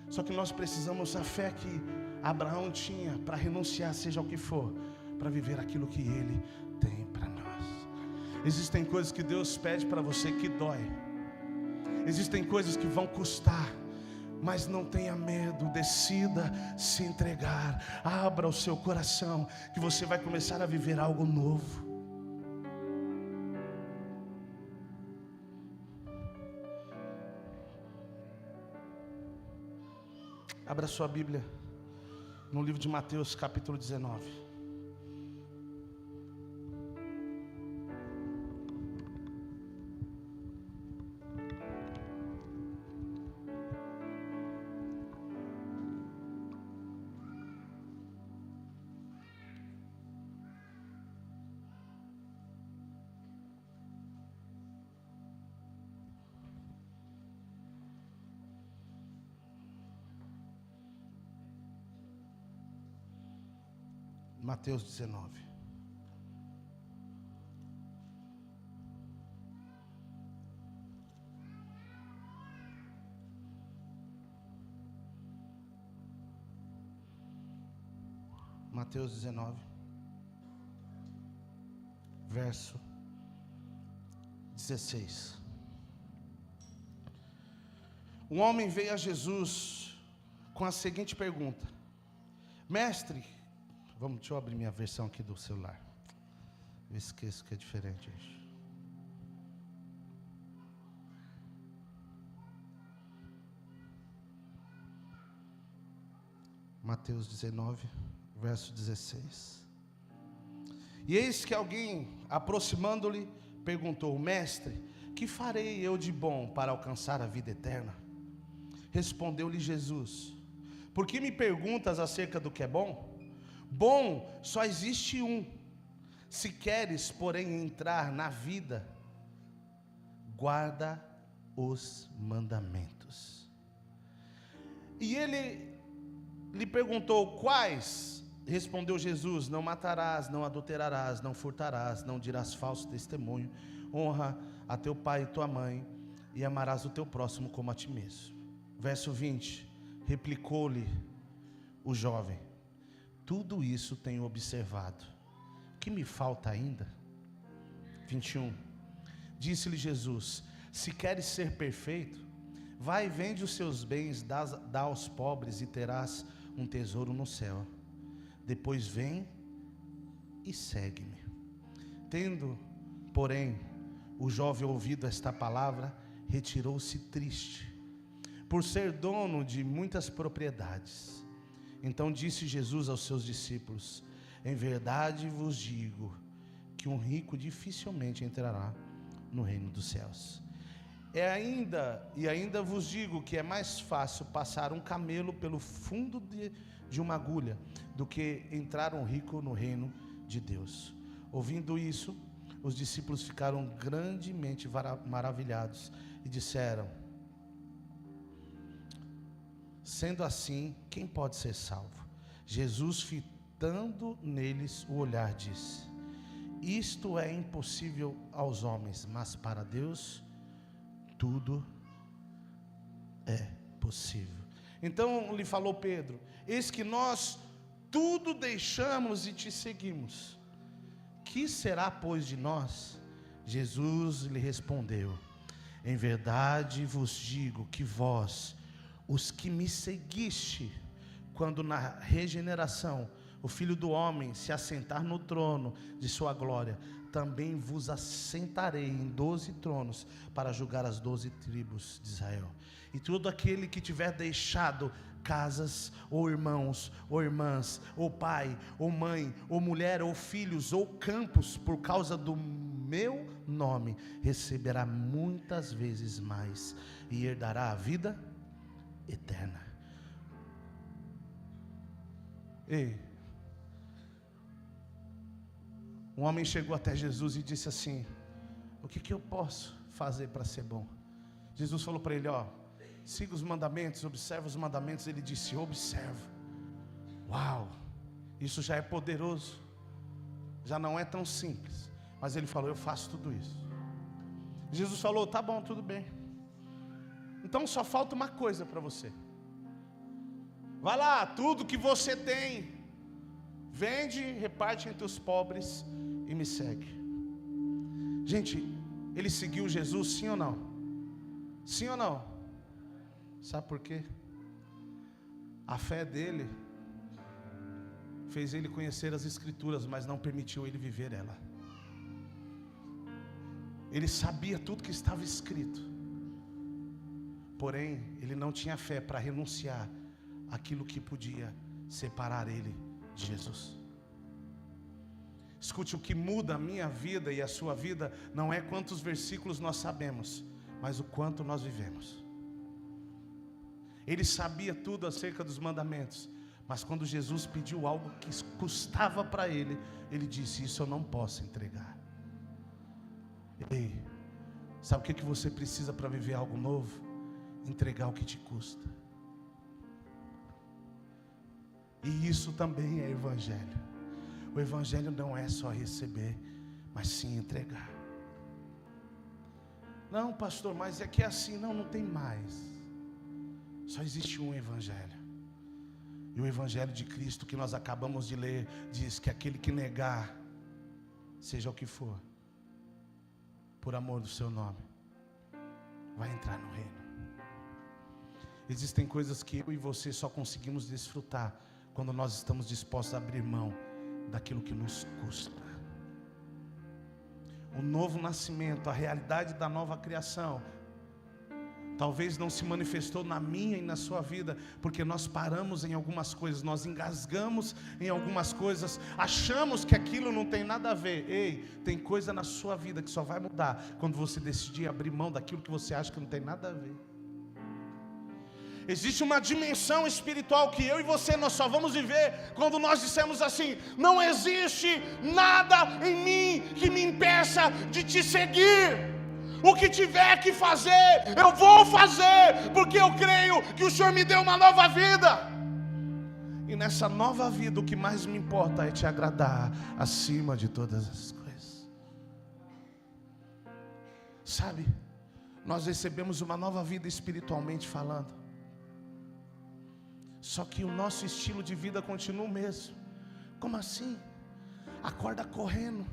Só que nós precisamos a fé que Abraão tinha para renunciar, seja o que for, para viver aquilo que Ele tem para nós. Existem coisas que Deus pede para você que dói. Existem coisas que vão custar, mas não tenha medo, decida se entregar. Abra o seu coração, que você vai começar a viver algo novo. Abra sua Bíblia no livro de Mateus, capítulo 19. Mateus 19. Mateus 19, verso 16. Um homem veio a Jesus com a seguinte pergunta: Mestre, deixa eu abrir minha versão aqui do celular. Eu esqueço que é diferente hoje. Mateus 19, verso 16. E eis que alguém, aproximando-lhe, perguntou: Mestre, que farei eu de bom para alcançar a vida eterna? Respondeu-lhe Jesus: Por que me perguntas acerca do que é bom? Bom só existe um. Se queres, porém, entrar na vida, guarda os mandamentos. E ele lhe perguntou: quais? Respondeu Jesus: não matarás, não adulterarás, não furtarás, não dirás falso testemunho, honra a teu pai e tua mãe, e amarás o teu próximo como a ti mesmo. Verso 20, replicou-lhe o jovem: tudo isso tenho observado. O que me falta ainda? 21. Disse-lhe Jesus: se queres ser perfeito, vai e vende os seus bens, dá aos pobres e terás um tesouro no céu. Depois vem e segue-me. Tendo, porém, o jovem ouvido esta palavra, retirou-se triste, por ser dono de muitas propriedades. Então disse Jesus aos seus discípulos: em verdade vos digo que um rico dificilmente entrará no reino dos céus. Ainda vos digo que é mais fácil passar um camelo pelo fundo de uma agulha do que entrar um rico no reino de Deus. Ouvindo isso, os discípulos ficaram grandemente maravilhados e disseram: sendo assim, quem pode ser salvo? Jesus, fitando neles o olhar, disse: isto é impossível aos homens, mas para Deus tudo é possível. Então lhe falou Pedro: eis que nós tudo deixamos e te seguimos. Que será, pois, de nós? Jesus lhe respondeu: em verdade vos digo que vós, os que me seguiste, quando na regeneração o Filho do Homem se assentar no trono de sua glória, também vos assentarei em 12 tronos para julgar as 12 tribos de Israel. E todo aquele que tiver deixado casas, ou irmãos, ou irmãs, ou pai, ou mãe, ou mulher, ou filhos, ou campos, por causa do meu nome, receberá muitas vezes mais, e herdará a vida eterna. Ei, um homem chegou até Jesus e disse assim: o que eu posso fazer para ser bom? Jesus falou para ele: ó, siga os mandamentos, observa os mandamentos. Ele disse: observo. Uau, isso já é poderoso, já não é tão simples. Mas ele falou: eu faço tudo isso. Jesus falou: tá bom, tudo bem. Então só falta uma coisa para você. Vai lá, tudo que você tem, vende, reparte entre os pobres e me segue. Gente, ele seguiu Jesus, sim ou não? Sim ou não? Sabe por quê? A fé dele fez ele conhecer as Escrituras, mas não permitiu ele viver ela. Ele sabia tudo que estava escrito, porém ele não tinha fé para renunciar aquilo que podia separar ele de Jesus. Escute, o que muda a minha vida e a sua vida não é quantos versículos nós sabemos, mas o quanto nós vivemos. Ele sabia tudo acerca dos mandamentos, mas quando Jesus pediu algo que custava para ele, ele disse: isso eu não posso entregar. Ei, sabe o que você precisa para viver algo novo? Entregar o que te custa. E isso também é evangelho. O evangelho não é só receber, mas sim entregar. Não, pastor, mas é que é assim. Não, não tem mais. Só existe um evangelho. E o evangelho de Cristo que nós acabamos de ler diz que aquele que negar, seja o que for, por amor do seu nome, vai entrar no reino. Existem coisas que eu e você só conseguimos desfrutar quando nós estamos dispostos a abrir mão daquilo que nos custa. O novo nascimento, a realidade da nova criação, talvez não se manifestou na minha e na sua vida, porque nós paramos em algumas coisas, nós engasgamos em algumas coisas, achamos que aquilo não tem nada a ver. Ei, tem coisa na sua vida que só vai mudar quando você decidir abrir mão daquilo que você acha que não tem nada a ver. Existe uma dimensão espiritual que eu e você nós só vamos viver quando nós dissermos assim: não existe nada em mim que me impeça de te seguir. O que tiver que fazer, eu vou fazer, porque eu creio que o Senhor me deu uma nova vida. E nessa nova vida o que mais me importa é te agradar acima de todas as coisas. Sabe, nós recebemos uma nova vida espiritualmente falando, só que o nosso estilo de vida continua o mesmo. Como assim? Acorda correndo,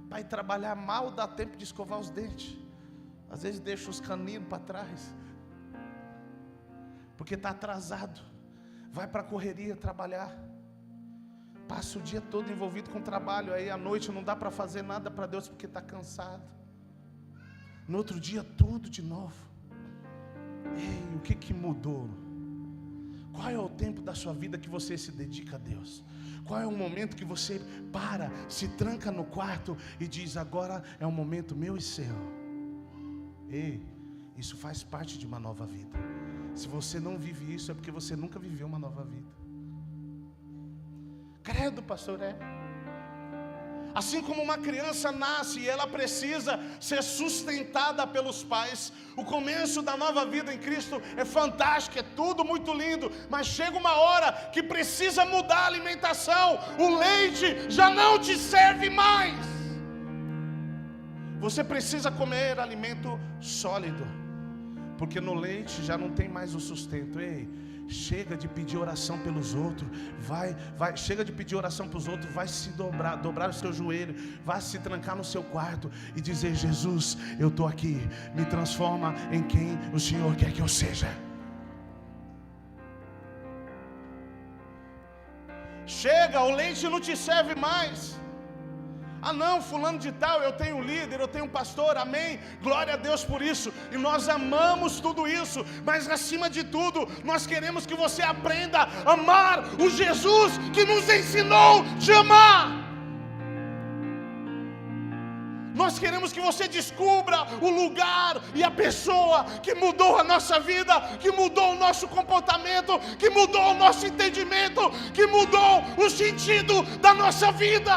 vai trabalhar, mal dá tempo de escovar os dentes. Às vezes deixa os caninos para trás, porque está atrasado. Vai para a correria trabalhar, passa o dia todo envolvido com trabalho. Aí à noite não dá para fazer nada para Deus porque está cansado. No outro dia tudo de novo. Ei, o que mudou? Qual é o tempo da sua vida que você se dedica a Deus? Qual é o momento que você para, se tranca no quarto e diz: agora é um momento meu e seu? Ei, isso faz parte de uma nova vida. Se você não vive isso, é porque você nunca viveu uma nova vida. Credo, pastor, é. Assim como uma criança nasce e ela precisa ser sustentada pelos pais, o começo da nova vida em Cristo é fantástico, é tudo muito lindo, mas chega uma hora que precisa mudar a alimentação. O leite já não te serve mais. Você precisa comer alimento sólido, porque no leite já não tem mais o sustento. Ei, Chega de pedir oração pelos outros. Chega de pedir oração para os outros. Vai se dobrar o seu joelho. Vai se trancar no seu quarto e dizer: Jesus, eu estou aqui. Me transforma em quem o Senhor quer que eu seja. Chega, o leite não te serve mais. Ah não, fulano de tal, eu tenho um líder, eu tenho um pastor, amém, glória a Deus por isso, e nós amamos tudo isso, mas acima de tudo, nós queremos que você aprenda a amar o Jesus que nos ensinou a te amar. Nós queremos que você descubra o lugar e a pessoa que mudou a nossa vida, que mudou o nosso comportamento, que mudou o nosso entendimento, que mudou o sentido da nossa vida.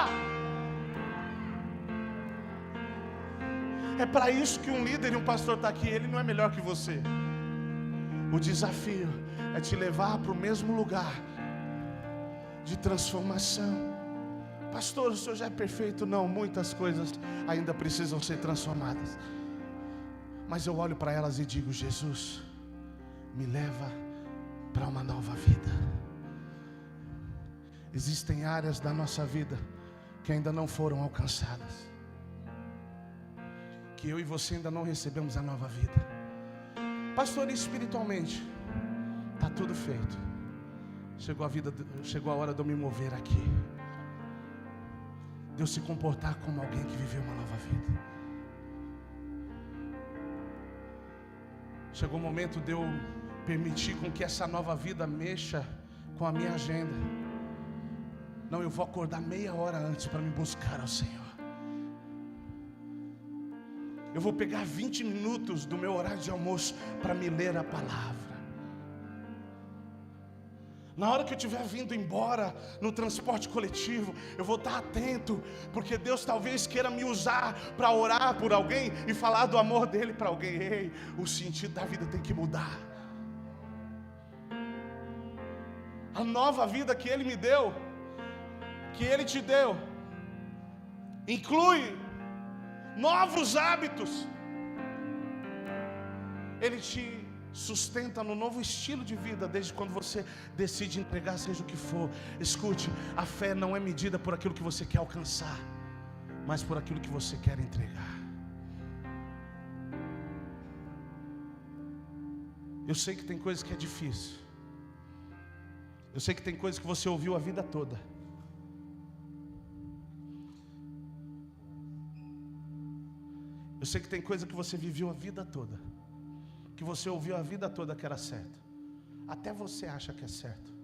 É para isso que um líder e um pastor está aqui. Ele não é melhor que você. O desafio é te levar para o mesmo lugar de transformação. Pastor, o senhor já é perfeito? Não, muitas coisas ainda precisam ser transformadas. Mas eu olho para elas e digo: Jesus, me leva para uma nova vida. Existem áreas da nossa vida que ainda não foram alcançadas, que eu e você ainda não recebemos a nova vida. Pastor, espiritualmente está tudo feito. Chegou a hora de eu me mover aqui, de eu se comportar como alguém que viveu uma nova vida. Chegou o momento de eu permitir com que essa nova vida mexa com a minha agenda. Não, eu vou acordar meia hora antes para me buscar ao Senhor. Eu vou pegar 20 minutos do meu horário de almoço para me ler a palavra. Na hora que eu estiver vindo embora no transporte coletivo, eu vou estar atento, porque Deus talvez queira me usar para orar por alguém e falar do amor dele para alguém. Ei, o sentido da vida tem que mudar. A nova vida que Ele me deu, que Ele te deu, inclui novos hábitos. Ele te sustenta no novo estilo de vida desde quando você decide entregar, seja o que for. Escute, a fé não é medida por aquilo que você quer alcançar, mas por aquilo que você quer entregar. Eu sei que tem coisas que é difícil. Eu sei que tem coisas que você ouviu a vida toda. Eu sei que tem coisa que você viveu a vida toda, que você ouviu a vida toda que era certo. Até você acha que é certo.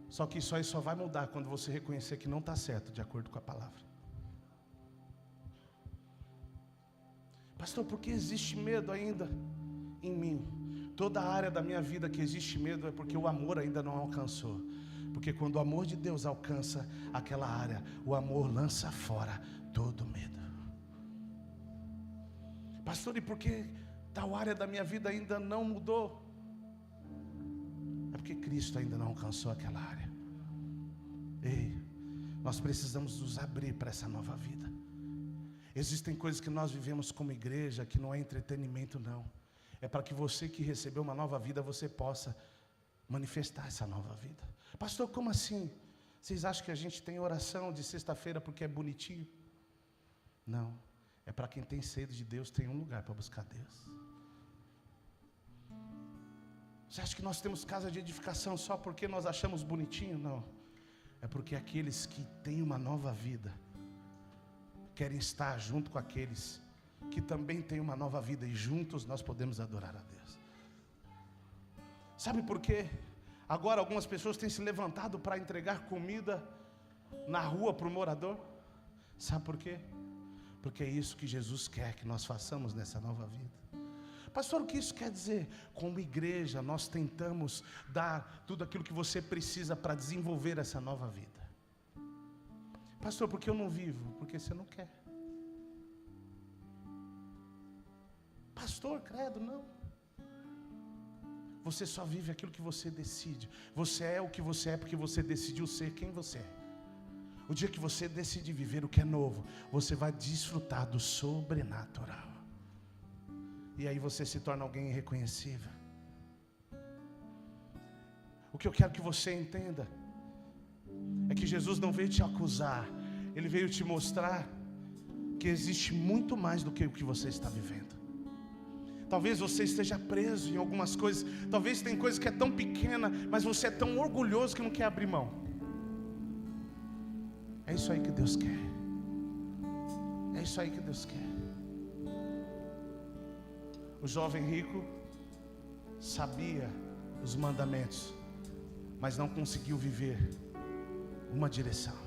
Só que isso aí só vai mudar quando você reconhecer que não está certo de acordo com a palavra. Pastor, por que existe medo ainda em mim? Toda a área da minha vida que existe medo é porque o amor ainda não alcançou. Porque quando o amor de Deus alcança aquela área, o amor lança fora todo medo. Pastor, e por que tal área da minha vida ainda não mudou? É porque Cristo ainda não alcançou aquela área. Ei, nós precisamos nos abrir para essa nova vida. Existem coisas que nós vivemos como igreja que não é entretenimento, não. É para que você que recebeu uma nova vida, você possa manifestar essa nova vida. Pastor, como assim? Vocês acham que a gente tem oração de sexta-feira porque é bonitinho? Não. É para quem tem sede de Deus, tem um lugar para buscar Deus. Você acha que nós temos casa de edificação só porque nós achamos bonitinho? Não. É porque aqueles que têm uma nova vida querem estar junto com aqueles que também têm uma nova vida, e juntos nós podemos adorar a Deus. Sabe por quê? Agora algumas pessoas têm se levantado para entregar comida na rua para o morador. Sabe por quê? Porque é isso que Jesus quer que nós façamos nessa nova vida. Pastor, o que isso quer dizer? Como igreja, nós tentamos dar tudo aquilo que você precisa para desenvolver essa nova vida. Pastor, por que eu não vivo? Porque você não quer. Pastor, credo, não. Você só vive aquilo que você decide. Você é o que você é porque você decidiu ser quem você é. O dia que você decide viver o que é novo, você vai desfrutar do sobrenatural. E aí você se torna alguém irreconhecível. que eu quero que você entenda é que Jesus não veio te acusar, Ele veio te mostrar que existe muito mais do que o que você está vivendo. Talvez você esteja preso em algumas coisas, talvez tem coisa que é tão pequena, mas você é tão orgulhoso que não quer abrir mão. É isso aí que Deus quer. É isso aí que Deus quer. O jovem rico sabia os mandamentos, mas não conseguiu viver uma direção.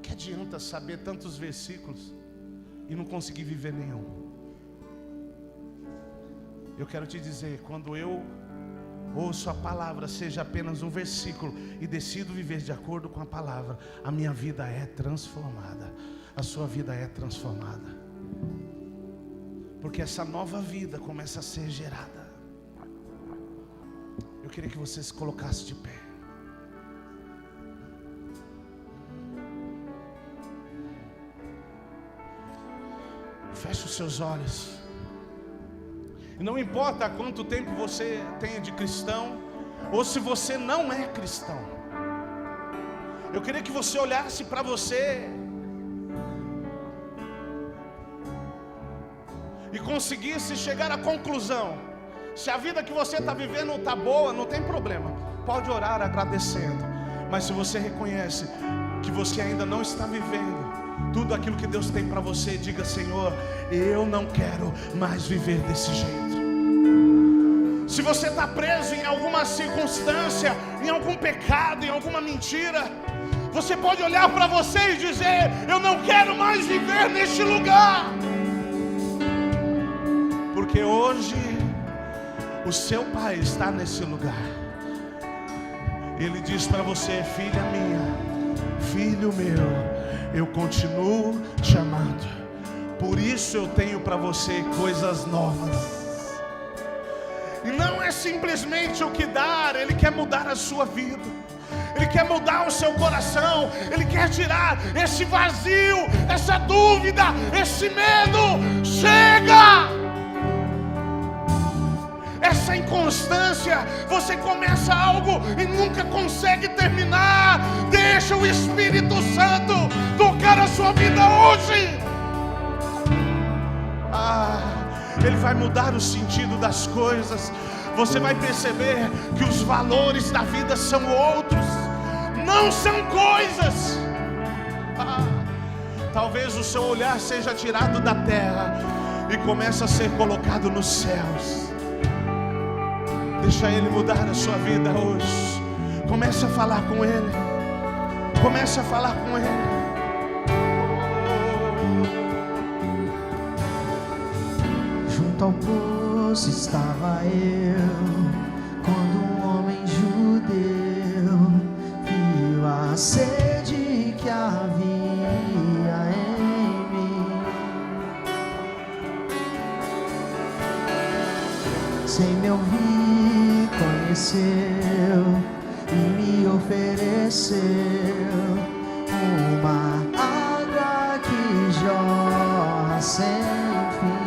Que adianta saber tantos versículos e não conseguir viver nenhum? Eu quero te dizer, quando eu ouço a palavra, seja apenas um versículo, e decido viver de acordo com a palavra, a minha vida é transformada, a sua vida é transformada, porque essa nova vida começa a ser gerada. Eu queria que você se colocasse de pé. Feche os seus olhos. E não importa quanto tempo você tenha de cristão, ou se você não é cristão, eu queria que você olhasse para você e conseguisse chegar à conclusão. Se a vida que você está vivendo não está boa, não tem problema, pode orar agradecendo. Mas se você reconhece que você ainda não está vivendo tudo aquilo que Deus tem para você, diga: Senhor, eu não quero mais viver desse jeito. Se você está preso em alguma circunstância, em algum pecado, em alguma mentira, você pode olhar para você e dizer: eu não quero mais viver neste lugar. Porque hoje o seu Pai está nesse lugar. Ele diz para você: filha minha, filho meu, eu continuo te amando. Por isso eu tenho para você coisas novas. E não é simplesmente o que dar, Ele quer mudar a sua vida, Ele quer mudar o seu coração, Ele quer tirar esse vazio, essa dúvida, esse medo. Chega! Essa inconstância, você começa algo e nunca consegue terminar. Deixa o Espírito Santo tocar a sua vida hoje. Ele vai mudar o sentido das coisas. Você vai perceber que os valores da vida são outros, não são coisas. Talvez o seu olhar seja tirado da terra e comece a ser colocado nos céus. Deixa Ele mudar a sua vida hoje. Comece a falar com Ele. Comece a falar com Ele. Junto ao poço estava eu, quando um homem judeu viu a sede que havia em mim. Sem me ouvir, conheceu e me ofereceu uma água que jorra sem fim.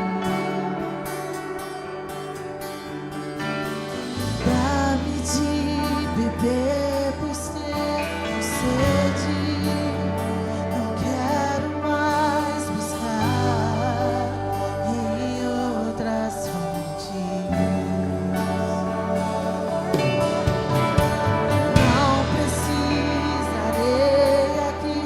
Beber, pois tenho sede, não quero mais buscar em outras fontes. Não precisarei aqui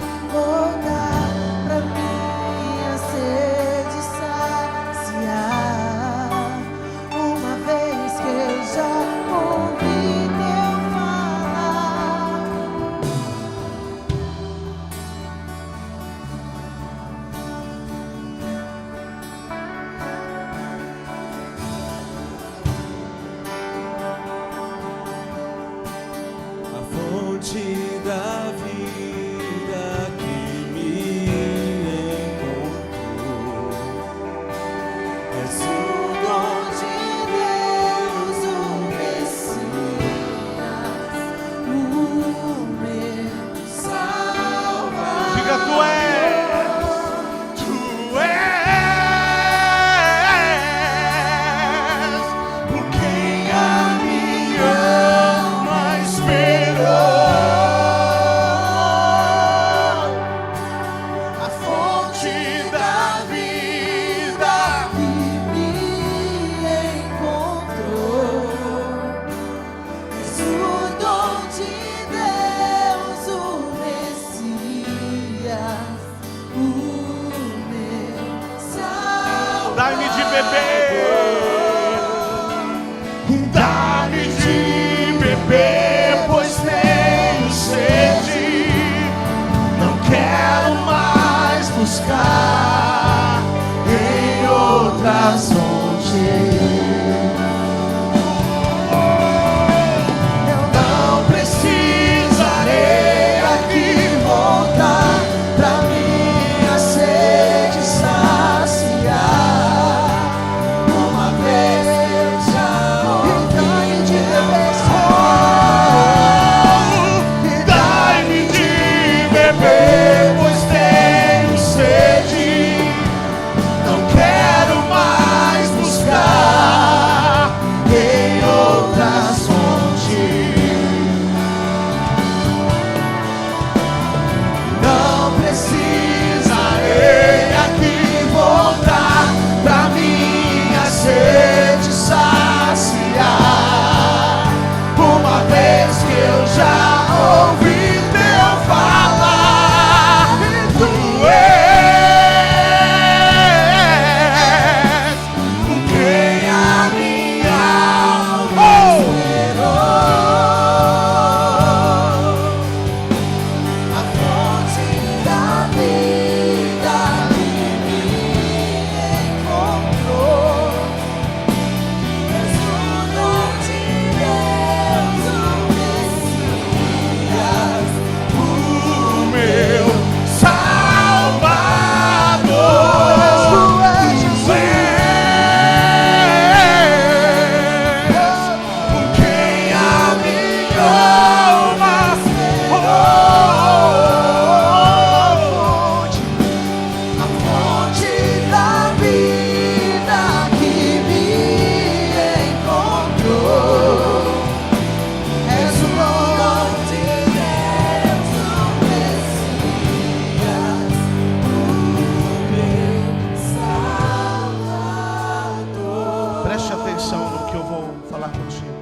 atenção no que eu vou falar contigo.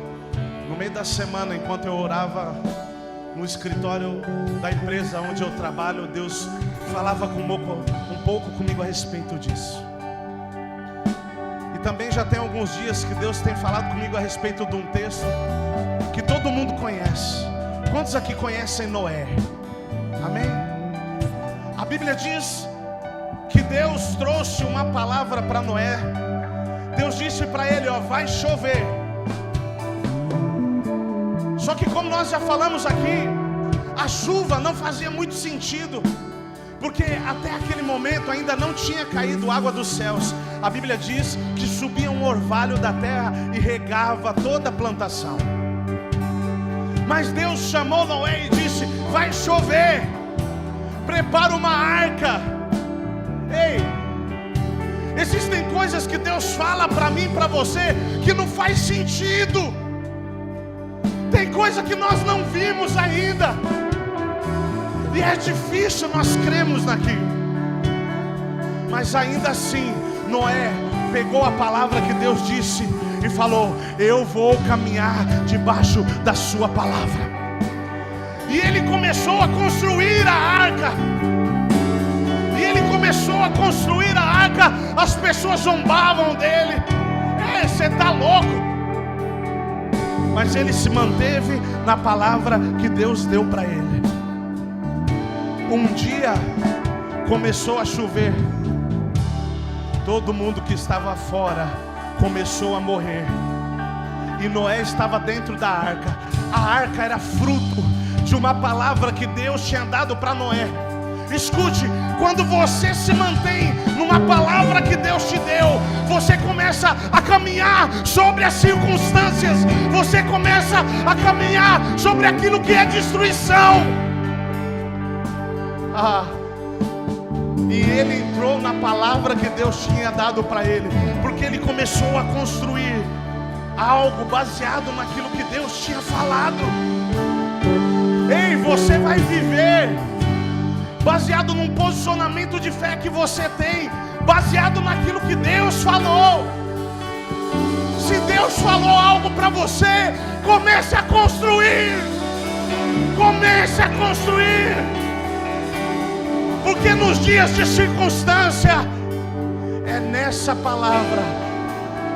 No meio da semana, enquanto eu orava no escritório da empresa onde eu trabalho, Deus falava um pouco comigo a respeito disso. E também já tem alguns dias que Deus tem falado comigo a respeito de um texto que todo mundo conhece. Quantos aqui conhecem Noé? Amém? A Bíblia diz que Deus trouxe uma palavra para Noé. Deus disse para ele, ó, vai chover. Só que como nós já falamos aqui, a chuva não fazia muito sentido, porque até aquele momento ainda não tinha caído água dos céus. A Bíblia diz que subia um orvalho da terra e regava toda a plantação. Mas Deus chamou Noé e disse, vai chover, prepara uma arca. Ei, existem coisas que Deus fala para mim e para você que não faz sentido. Tem coisa que nós não vimos ainda, e é difícil nós cremos naquilo. Mas ainda assim, Noé pegou a palavra que Deus disse e falou, eu vou caminhar debaixo da sua palavra. E ele começou a construir a arca. E ele começou a construir a arca. As pessoas zombavam dele. Você tá louco? Mas ele se manteve na palavra que Deus deu para ele. Um dia começou a chover. Todo mundo que estava fora começou a morrer. E Noé estava dentro da arca. A arca era fruto de uma palavra que Deus tinha dado para Noé. Escute, quando você se mantém numa palavra que Deus te deu, você começa a caminhar sobre as circunstâncias. Você começa a caminhar sobre aquilo que é destruição. E ele entrou na palavra que Deus tinha dado para ele, porque ele começou a construir algo baseado naquilo que Deus tinha falado. Ei, você vai viver baseado num posicionamento de fé que você tem, baseado naquilo que Deus falou. Se Deus falou algo para você, comece a construir. Comece a construir. Porque nos dias de circunstância, é nessa palavra,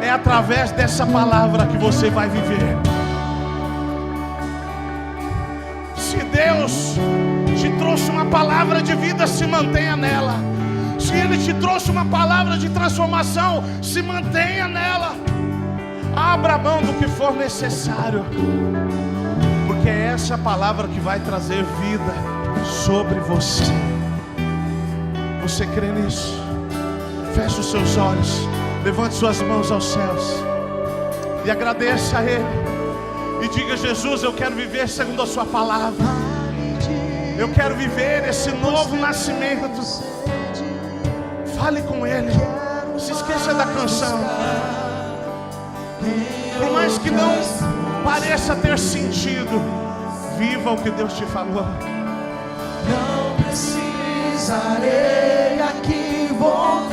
é através dessa palavra que você vai viver. Se Deus te trouxe uma palavra de vida, se mantenha nela. Se Ele te trouxe uma palavra de transformação, se mantenha nela. Abra mão do que for necessário, porque é essa palavra que vai trazer vida sobre você. Você crê nisso? Feche os seus olhos, levante suas mãos aos céus e agradeça a Ele. E diga, Jesus, eu quero viver segundo a sua palavra. Eu quero viver esse novo nascimento. Fale com Ele. Se esqueça da canção. Por mais que não pareça ter sentido, viva o que Deus te falou. Não precisarei aqui voltar.